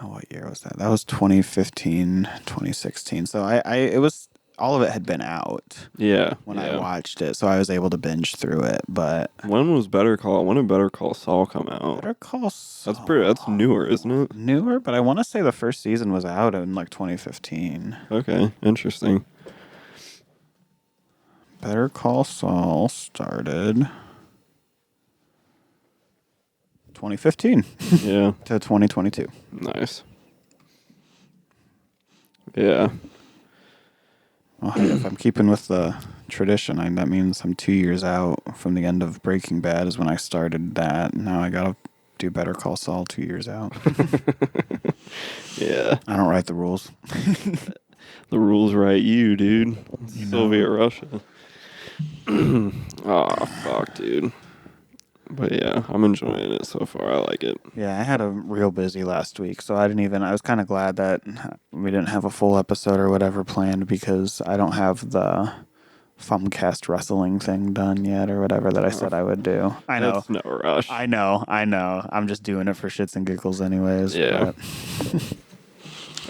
what year was that? That was 2015, 2016. So it was all of it had been out Yeah. when I watched it, so I was able to binge through it. But When did Better Call Saul come out? Better Call Saul. That's newer, isn't it? Newer, but I want to say the first season was out in like 2015. Okay, interesting. Better Call Saul started 2015 Yeah. to 2022. Nice. Yeah. Well, hey, if I'm keeping with the tradition, that means I'm 2 years out from the end of Breaking Bad is when I started that. Now I gotta do Better Call Saul 2 years out. Yeah. I don't write the rules. The rules write you, dude. Soviet Russia. Oh, fuck, dude. But yeah, I'm enjoying it so far. I like it. Yeah, I had a real busy last week, so I was kind of glad that we didn't have a full episode or whatever planned because I don't have the Fumcast wrestling thing done yet or whatever that I said I would do. I know. It's no rush. I know. I'm just doing it for shits and giggles anyways. Yeah. But...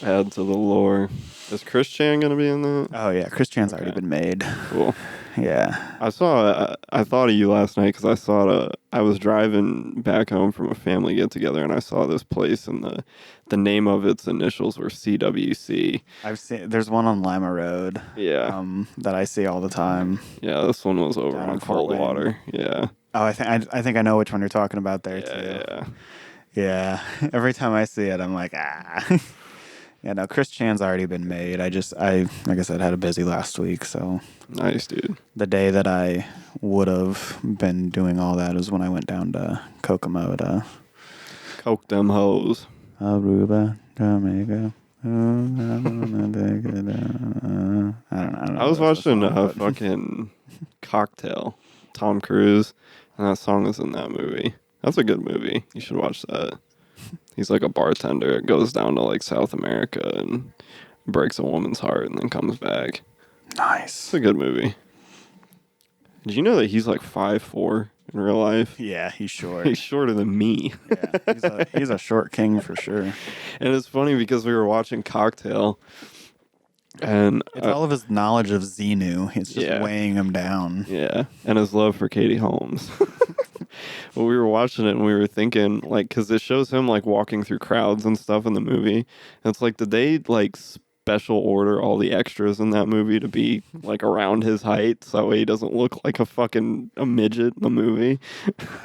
Add to the lore. Is Chris Chan going to be in that? Oh, yeah. Chris Chan's already been made. Cool. Yeah. I thought of you last night because I was driving back home from a family get together and I saw this place and the name of its initials were CWC. There's one on Lima Road. Yeah. That I see all the time. Yeah, this one was over Down in on Fort Wayne. Coldwater. Yeah. Oh, I think I know which one you're talking about there too. Yeah. Yeah. Every time I see it, I'm like, ah. Yeah, no, Chris Chan's already been made. Like I said, had a busy last week, so. Nice, dude. The day that I would have been doing all that is when I went down to Kokomo to Coke them hoes. Aruba, Jamaica. I don't know. I was watching a fucking Cocktail, Tom Cruise, and that song is in that movie. That's a good movie. You should watch that. He's like a bartender. Goes down to like South America and breaks a woman's heart and then comes back. Nice. It's a good movie. Did you know that he's like 5'4" in real life? Yeah, he's short. He's shorter than me. Yeah, he's a short king for sure. And it's funny because we were watching Cocktail and It's all of his knowledge of Xenu. It's just Yeah. weighing him down. yeah, and his love for Katie Holmes. Well, we were watching it and we were thinking, like, because it shows him like walking through crowds and stuff in the movie. And it's like, did they like special order all the extras in that movie to be like around his height so that way he doesn't look like a midget in the movie?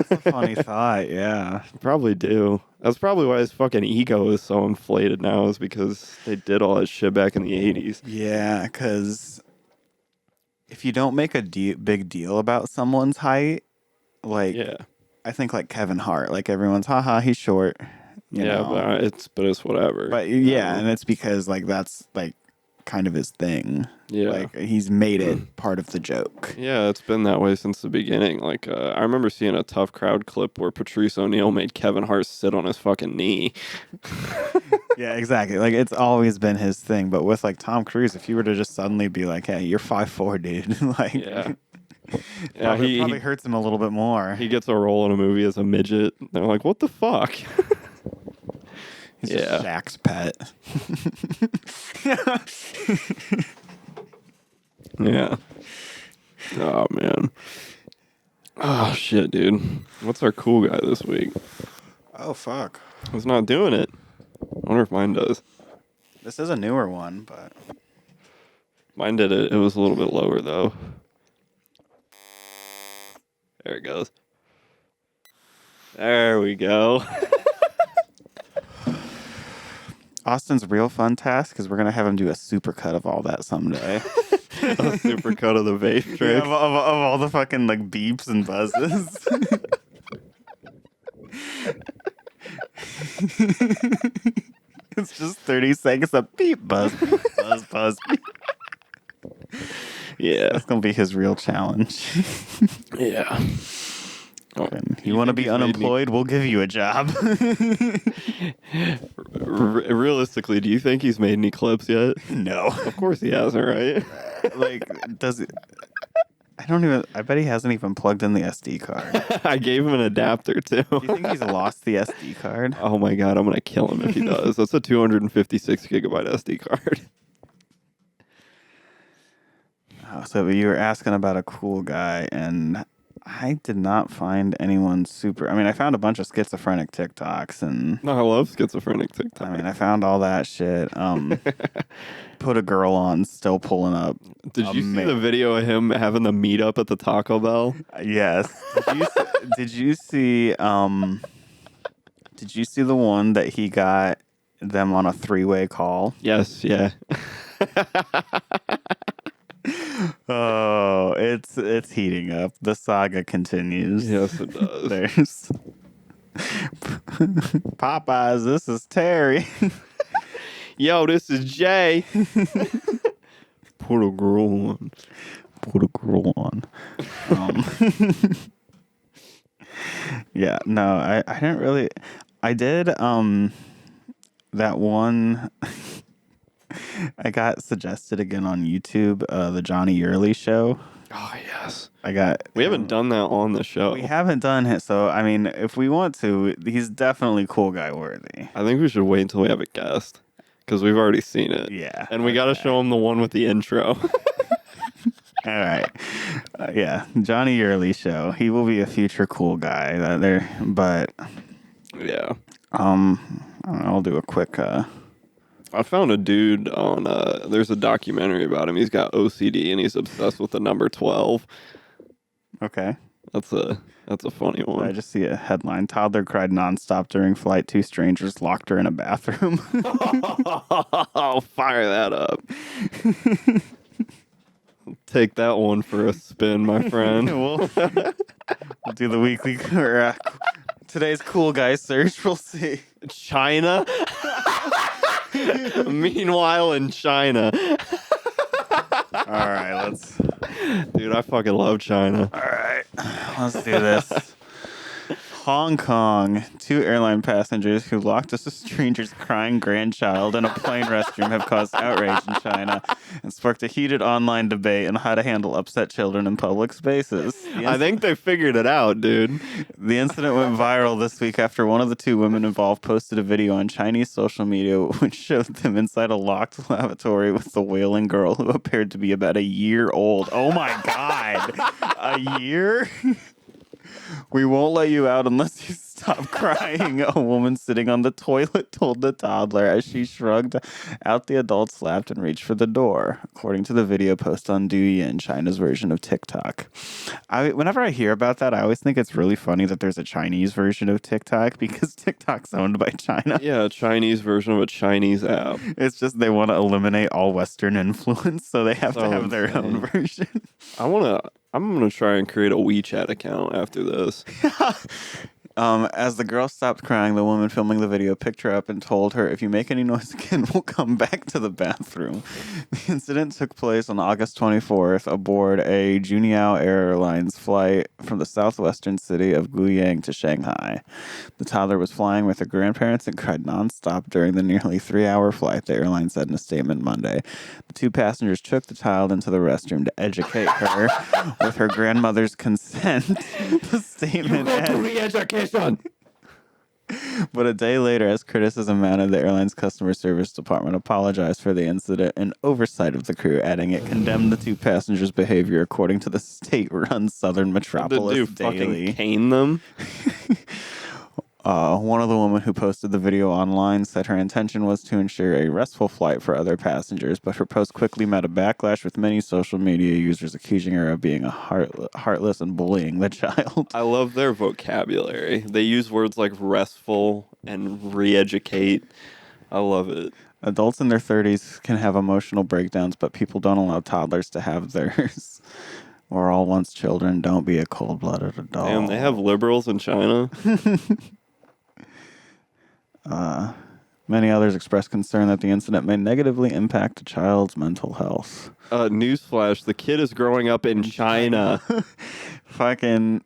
That's a funny thought, yeah. Probably do. That's probably why his fucking ego is so inflated now, is because they did all that shit back in the 80s. Yeah, because if you don't make a big deal about someone's height, like, Yeah. I think like Kevin Hart, like everyone's, haha, he's short. You Yeah, know? but it's whatever. But yeah, and it's because like that's like kind of his thing. Yeah. Like he's made it part of the joke. Yeah, it's been that way since the beginning. Like, I remember seeing a Tough Crowd clip where Patrice O'Neal made Kevin Hart sit on his fucking knee. Yeah, exactly. Like it's always been his thing. But with like Tom Cruise, if you were to just suddenly be like, "Hey, you're 5'4", dude," like, Yeah. it probably hurts him a little bit more. He gets a role in a movie as a midget. They're like, what the fuck? He's just Shaq's pet. Yeah. Oh, man. Oh, shit, dude. What's our cool guy this week? Oh fuck! It's not doing it. I wonder if mine does. This is a newer one, but Mine did it. It was a little bit lower, though. There it goes. There we go. Austin's real fun task is we're gonna have him do a supercut of all that someday. A super cut of the vape Yeah, trick. of all the fucking like beeps and buzzes. It's just 30 seconds of beep, buzz, beep, buzz, buzz. Beep. Yeah. That's gonna be his real challenge. Yeah. Oh, You want to be unemployed? We'll give you a job. Realistically, do you think he's made any clips yet? No. Of course he hasn't, right? Like, does it? I bet he hasn't even plugged in the SD card. I gave him an adapter too. Do you think he's lost the SD card? Oh my god, I'm gonna kill him if he does. That's a 256 gigabyte SD card. So you were asking about a cool guy, and I did not find anyone super. I mean, I found a bunch of schizophrenic TikToks, and No, I love schizophrenic TikTok. I mean, I found all that shit. Put a girl on, still pulling up. Did you see the video of him having the meetup at the Taco Bell? Yes. Did you see? Did you see the one that he got them on a 3-way call? Yes, yeah. Oh, it's heating up. The saga continues. Yes, it does. There's Popeyes. This is Terry. Yo, this is Jay. Put a girl on. Put a girl on. Yeah, no, I didn't really. I did that one. I got suggested again on YouTube, the Johnny Yearly show. Oh, yes. We haven't done that on the show. We haven't done it, so I mean, if we want to, he's definitely cool guy worthy. I think we should wait until we have a guest because we've already seen it. Yeah, and we got to show him the one with the intro. All right, yeah, Johnny Yearly show. He will be a future cool guy. But yeah. I don't know, I'll do a quick. I found a dude on. There's a documentary about him. He's got OCD and he's obsessed with the number 12. Okay. That's a funny one. I just see a headline. Toddler cried nonstop during flight. 2 strangers locked her in a bathroom. I'll fire that up. Take that one for a spin, my friend. we'll do the weekly or today's cool guy search. We'll see. China. Meanwhile, in China. All right, Dude, I fucking love China. All right, let's do this. Hong Kong. 2 airline passengers who locked a stranger's crying grandchild in a plane restroom have caused outrage in China and sparked a heated online debate on how to handle upset children in public spaces. I think they figured it out, dude. The incident went viral this week after one of the 2 women involved posted a video on Chinese social media which showed them inside a locked lavatory with the wailing girl who appeared to be about a year old. Oh my God. A year? We won't let you out unless you stop crying, a woman sitting on the toilet told the toddler as she shrugged out the adult's lap and reached for the door, according to the video post on Douyin, China's version of TikTok. Whenever I hear about that, I always think it's really funny that there's a Chinese version of TikTok because TikTok's owned by China. Yeah, a Chinese version of a Chinese app. It's just they want to eliminate all Western influence, so they have to have their own version. I'm gonna try and create a WeChat account after this. As the girl stopped crying, the woman filming the video picked her up and told her, "If you make any noise again, we'll come back to the bathroom." The incident took place on August 24th aboard a Juniao Airlines flight from the southwestern city of Guiyang to Shanghai. The toddler was flying with her grandparents and cried nonstop during the nearly 3-hour flight, the airline said in a statement Monday. The 2 passengers took the child into the restroom to educate her with her grandmother's consent. The statement re-education. But a day later, as criticism mounted, the airline's customer service department apologized for the incident and oversight of the crew, adding it condemned the 2 passengers' behavior according to the state-run Southern Metropolis Did Daily. fucking cane them? One of the women who posted the video online said her intention was to ensure a restful flight for other passengers, but her post quickly met a backlash with many social media users accusing her of being heartless and bullying the child. I love their vocabulary. They use words like restful and re-educate. I love it. Adults in their 30s can have emotional breakdowns, but people don't allow toddlers to have theirs. We're all once children. Don't be a cold-blooded adult. Damn, they have liberals in China. Many others expressed concern that the incident may negatively impact a child's mental health. Newsflash, the kid is growing up in China. Fucking...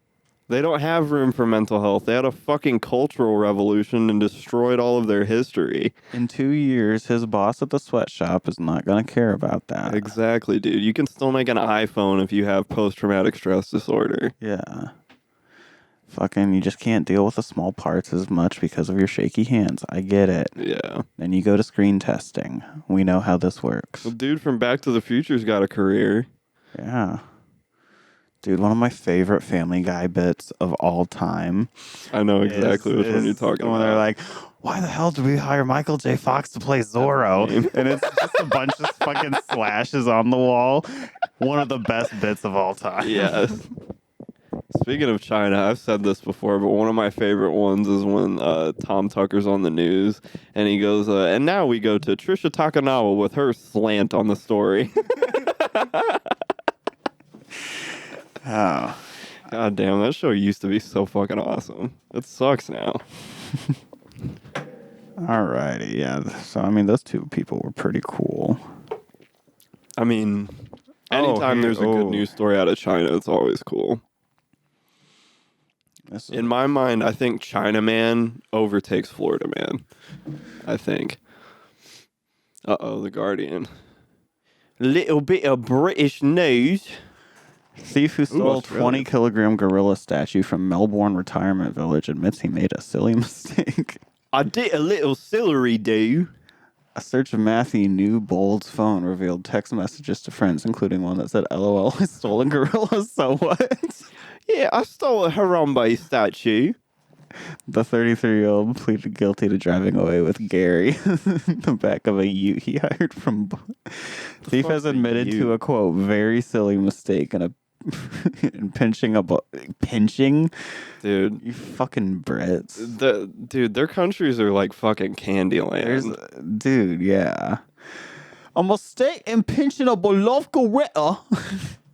They don't have room for mental health. They had a fucking cultural revolution and destroyed all of their history. In 2 years, his boss at the sweatshop is not going to care about that. Exactly, dude. You can still make an iPhone if you have post-traumatic stress disorder. Yeah. Fucking, you just can't deal with the small parts as much because of your shaky hands. I get it. Yeah. Then you go to screen testing. We know how this works. The dude from Back to the Future's got a career. Yeah. Dude, one of my favorite Family Guy bits of all time. I know exactly which one you're talking when about. they're like, why the hell did we hire Michael J. Fox to play Zorro? And it's just a bunch of fucking slashes on the wall. One of the best bits of all time. Yes. Speaking of China, I've said this before, but one of my favorite ones is when Tom Tucker's on the news and he goes, and now we go to Trisha Takanawa with her slant on the story. Oh. God damn, that show used to be so fucking awesome. It sucks now. Alrighty, yeah. So, I mean, those two people were pretty cool. I mean, anytime there's a good news story out of China, it's always cool. In my mind, I think China Man overtakes Florida Man. I think. The Guardian. Little bit of British news. Thief who stole Australia. 20-kilogram gorilla statue from Melbourne retirement village admits he made a silly mistake. I did a little celery do. A search of Matthew Newbold's phone revealed text messages to friends, including one that said, LOL, I stole a gorilla, so what? Yeah, I stole a Harambe statue. The 33-year-old pleaded guilty to driving away with Gary in the back of a ute he hired from... Thief has admitted to a, quote, very silly mistake and pinching pinching? Dude. You fucking Brits. Dude, their countries are like fucking Candyland. Dude, yeah. A mistake in pinching a beloved gorilla.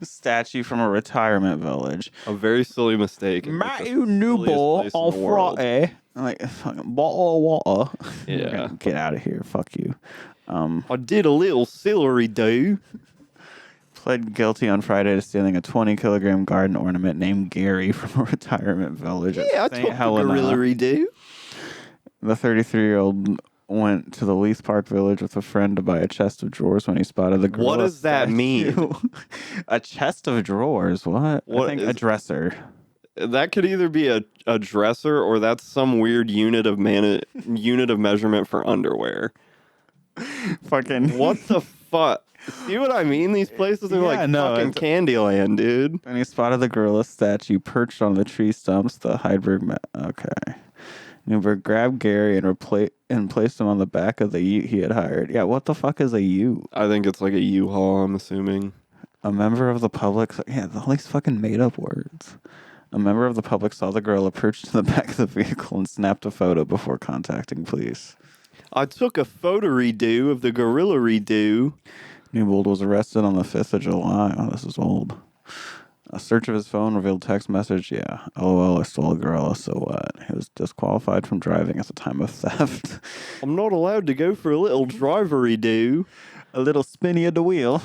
Statue from a retirement village. A very silly mistake. Matthew Newbold on Friday. Like, fucking bottle of water. Yeah. Get out of here. Fuck you. I did a little celery do. Pled guilty on Friday to stealing a 20-kilogram garden ornament named Gary from a retirement village. Yeah, I took the gorilla do. The 33-year-old went to the Leith Park Village with a friend to buy a chest of drawers when he spotted the gorilla. What does that mean? A chest of drawers? What? I think a dresser. That could either be a dresser or that's some weird unit of measurement for underwear. Fucking what the fuck? See what I mean? These places are fucking Candyland, dude. And he spotted the gorilla statue perched on the tree stumps. The Heidelberg. Okay. Newberg grabbed Gary and placed him on the back of the ute he had hired. Yeah, what the fuck is a ute? I think it's like a U-Haul, I'm assuming. A member of the public... Yeah, all these fucking made-up words. A member of the public saw the gorilla perched in the back of the vehicle and snapped a photo before contacting police. I took a photo-redo of the gorilla-redo. Newbold was arrested on the 5th of July. Oh, this is old. A search of his phone revealed text message, yeah, LOL, I stole a gorilla, so what? He was disqualified from driving at the time of theft. I'm not allowed to go for a little drivery-do. A little spinny of the wheel.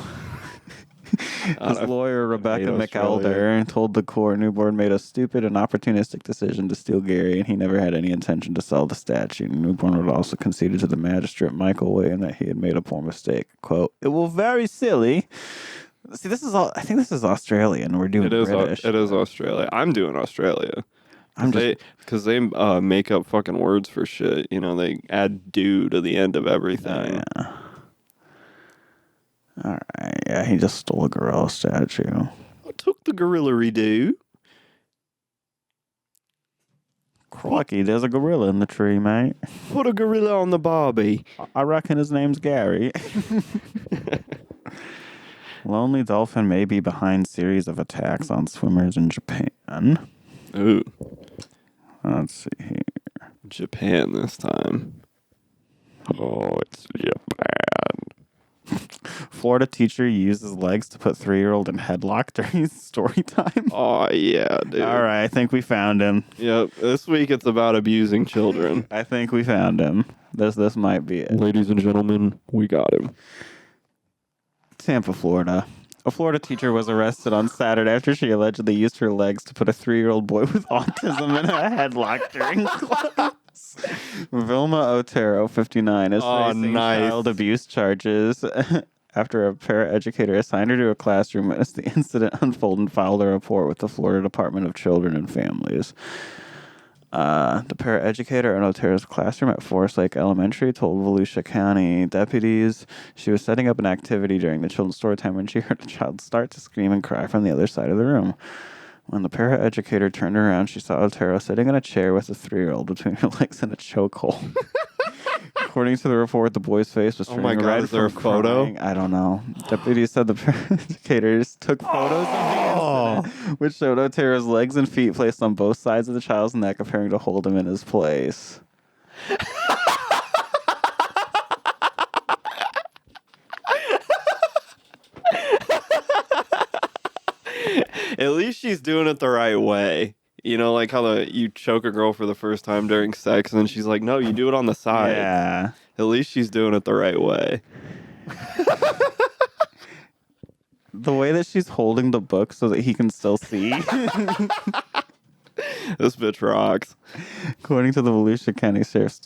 His lawyer, Rebecca McElder, told the court Newborn made a stupid and opportunistic decision to steal Gary, and he never had any intention to sell the statue. Newborn would also conceded to the magistrate, Michael Wayne, that he had made a poor mistake. Quote, it was very silly. See, this is all. I think this is Australian. We're doing British. It is Australia. I'm doing Australia. Because they make up fucking words for shit. You know, they add "do" to the end of everything. Yeah. All right. Yeah, he just stole a gorilla statue. I took the gorilla-redo. Crikey, there's a gorilla in the tree, mate. Put a gorilla on the Barbie. I reckon his name's Gary. Lonely dolphin may be behind series of attacks on swimmers in Japan. Ooh. Let's see here. Japan this time. Oh, it's Japan. Florida teacher uses legs to put 3-year-old in headlock during story time. Oh, yeah, dude. All right, I think we found him. Yep, this week it's about abusing children. I think we found him. This might be it. Ladies and gentlemen, we got him. Tampa, Florida. A Florida teacher was arrested on Saturday after she allegedly used her legs to put a 3-year-old boy with autism in a headlock during class. Vilma Otero, 59, is facing child abuse charges after a paraeducator assigned her to a classroom as the incident unfolded and filed a report with the Florida Department of Children and Families. The paraeducator in Otera's classroom at Forest Lake Elementary told Volusia County deputies she was setting up an activity during the children's story time when she heard a child start to scream and cry from the other side of the room. When the paraeducator turned around, she saw Otero sitting in a chair with a 3-year-old between her legs in a chokehold. According to the report, the boy's face was turning red. Is there a from photo? crying. I don't know. Deputies said the educators took photos of the incident, which showed Otero's legs and feet placed on both sides of the child's neck, appearing to hold him in his place. At least she's doing it the right way. You know, like how you choke a girl for the first time during sex, and then she's like, "No, you do it on the side." Yeah. At least she's doing it the right way. The way that she's holding the book so that he can still see. This bitch rocks. According to the Volusia County Sheriff's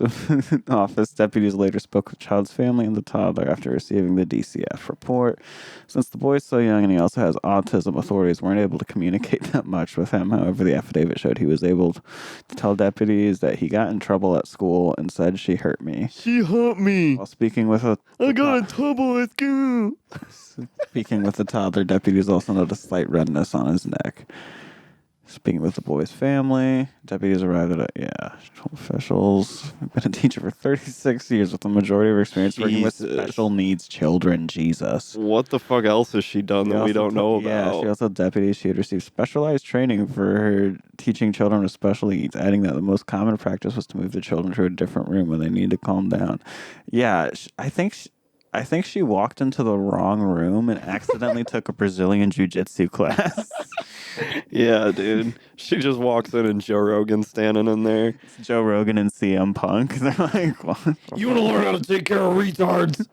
Office, deputies later spoke with the child's family and the toddler after receiving the DCF report. Since the boy is so young and he also has autism, authorities weren't able to communicate that much with him. However, the affidavit showed he was able to tell deputies that he got in trouble at school and said, "She hurt me." She hurt me. While speaking with I got in trouble at school. Speaking with the toddler, deputies also noticed slight redness on his neck. Speaking with the boy's family, deputies arrived at officials. I've been a teacher for 36 years with the majority of her experience working with special needs children. Jesus. What the fuck else has she done that we don't know about? Yeah, she also told deputies she had received specialized training for her teaching children with special needs, adding that the most common practice was to move the children to a different room when they need to calm down. Yeah, I think she walked into the wrong room and accidentally took a Brazilian jiu-jitsu class. Yeah, dude. She just walks in and Joe Rogan's standing in there. It's Joe Rogan and CM Punk. They're like, what? You want to learn how to take care of retards?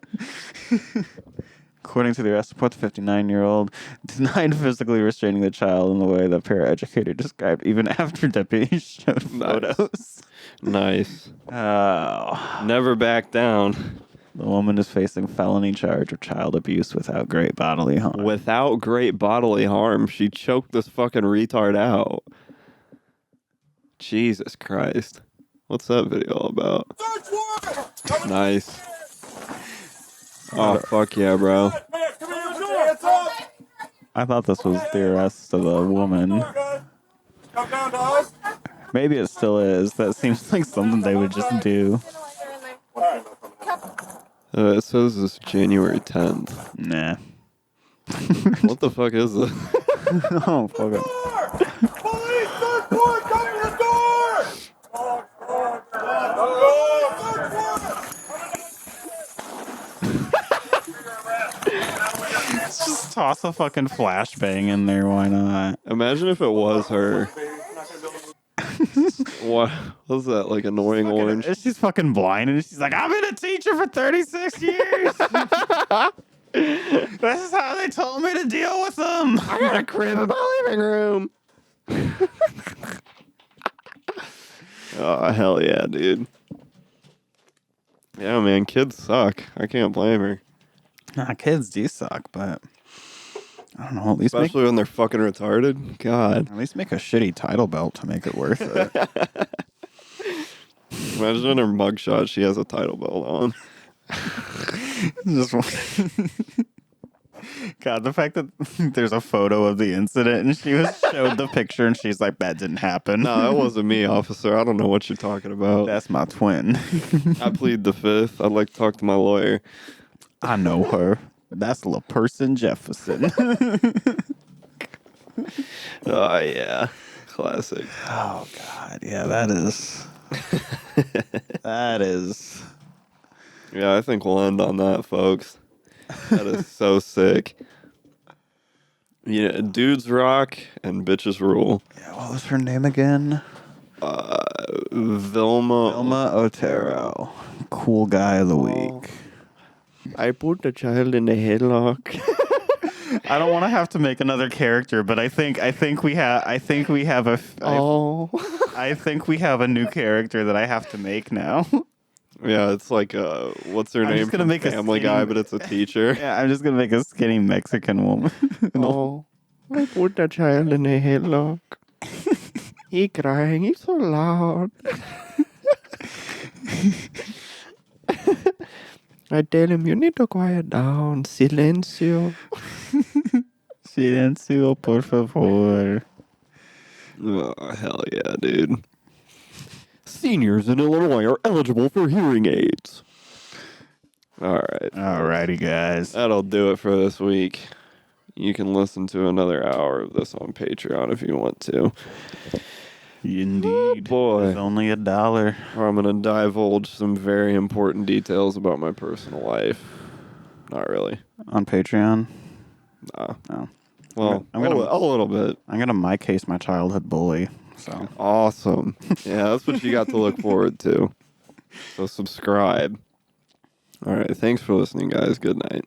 According to the arrest report, the 59-year-old denied physically restraining the child in the way the paraeducator described, even after deputies showed photos. Nice. Oh. Never back down. The woman is facing felony charge of child abuse without great bodily harm. Without great bodily harm. She choked this fucking retard out. Jesus Christ. What's that video all about? Nice. Oh, fuck yeah, bro. I thought this was the arrest of the woman. Maybe it still is. That seems like something they would just do. It says this January 10th. Nah. What the fuck is this? Oh, fuck it. Police, third floor, come to the door! Just toss a fucking flashbang in there. Why not? Imagine if it was her. What was that, like annoying orange? She's fucking blind and she's like, I've been a teacher for 36 years. This is how they told me to deal with them. I got a crib in my living room. Oh, hell yeah, dude. Yeah, man, kids suck. I can't blame her. Nah, kids do suck, but I don't know. At least Especially when they're fucking retarded. God. at least make a shitty title belt to make it worth it. Imagine in her mugshot she has a title belt on. Just God, the fact that there's a photo of the incident and she was showed the picture and she's like, that didn't happen. No, that wasn't me, officer. I don't know what you're talking about. That's my twin. I plead the fifth. I'd like to talk to my lawyer. I know her. That's La Person Jefferson. Oh, yeah. Classic. Oh, God. Yeah, that is. That is. Yeah, I think we'll end on that, folks. That is so sick. Yeah, dudes rock and bitches rule. Yeah, what was her name again? Vilma Otero. Cool guy of the week. I put the child in the headlock. I don't want to have to make another character, but I think we have a new character that I have to make now. Yeah, it's like what's her I'm name? just gonna make a Family skinny- Guy, but it's a teacher. Yeah, I'm just gonna make a skinny Mexican woman. Oh, I put the child in a headlock. He crying. He's so loud. I tell him, you need to quiet down. Silencio. Silencio, por favor. Oh, hell yeah, dude. Seniors in Illinois are eligible for hearing aids. All right. Alrighty, guys. That'll do it for this week. You can listen to another hour of this on Patreon if you want to. Indeed. Boy. It's only $1. Or I'm going to divulge some very important details about my personal life. Not really. On Patreon? Nah. No. Well, I'm gonna- a little bit. I'm going to my case my childhood bully. So Awesome. Yeah, that's what you got to look forward to. So subscribe. All right. Thanks for listening, guys. Good night.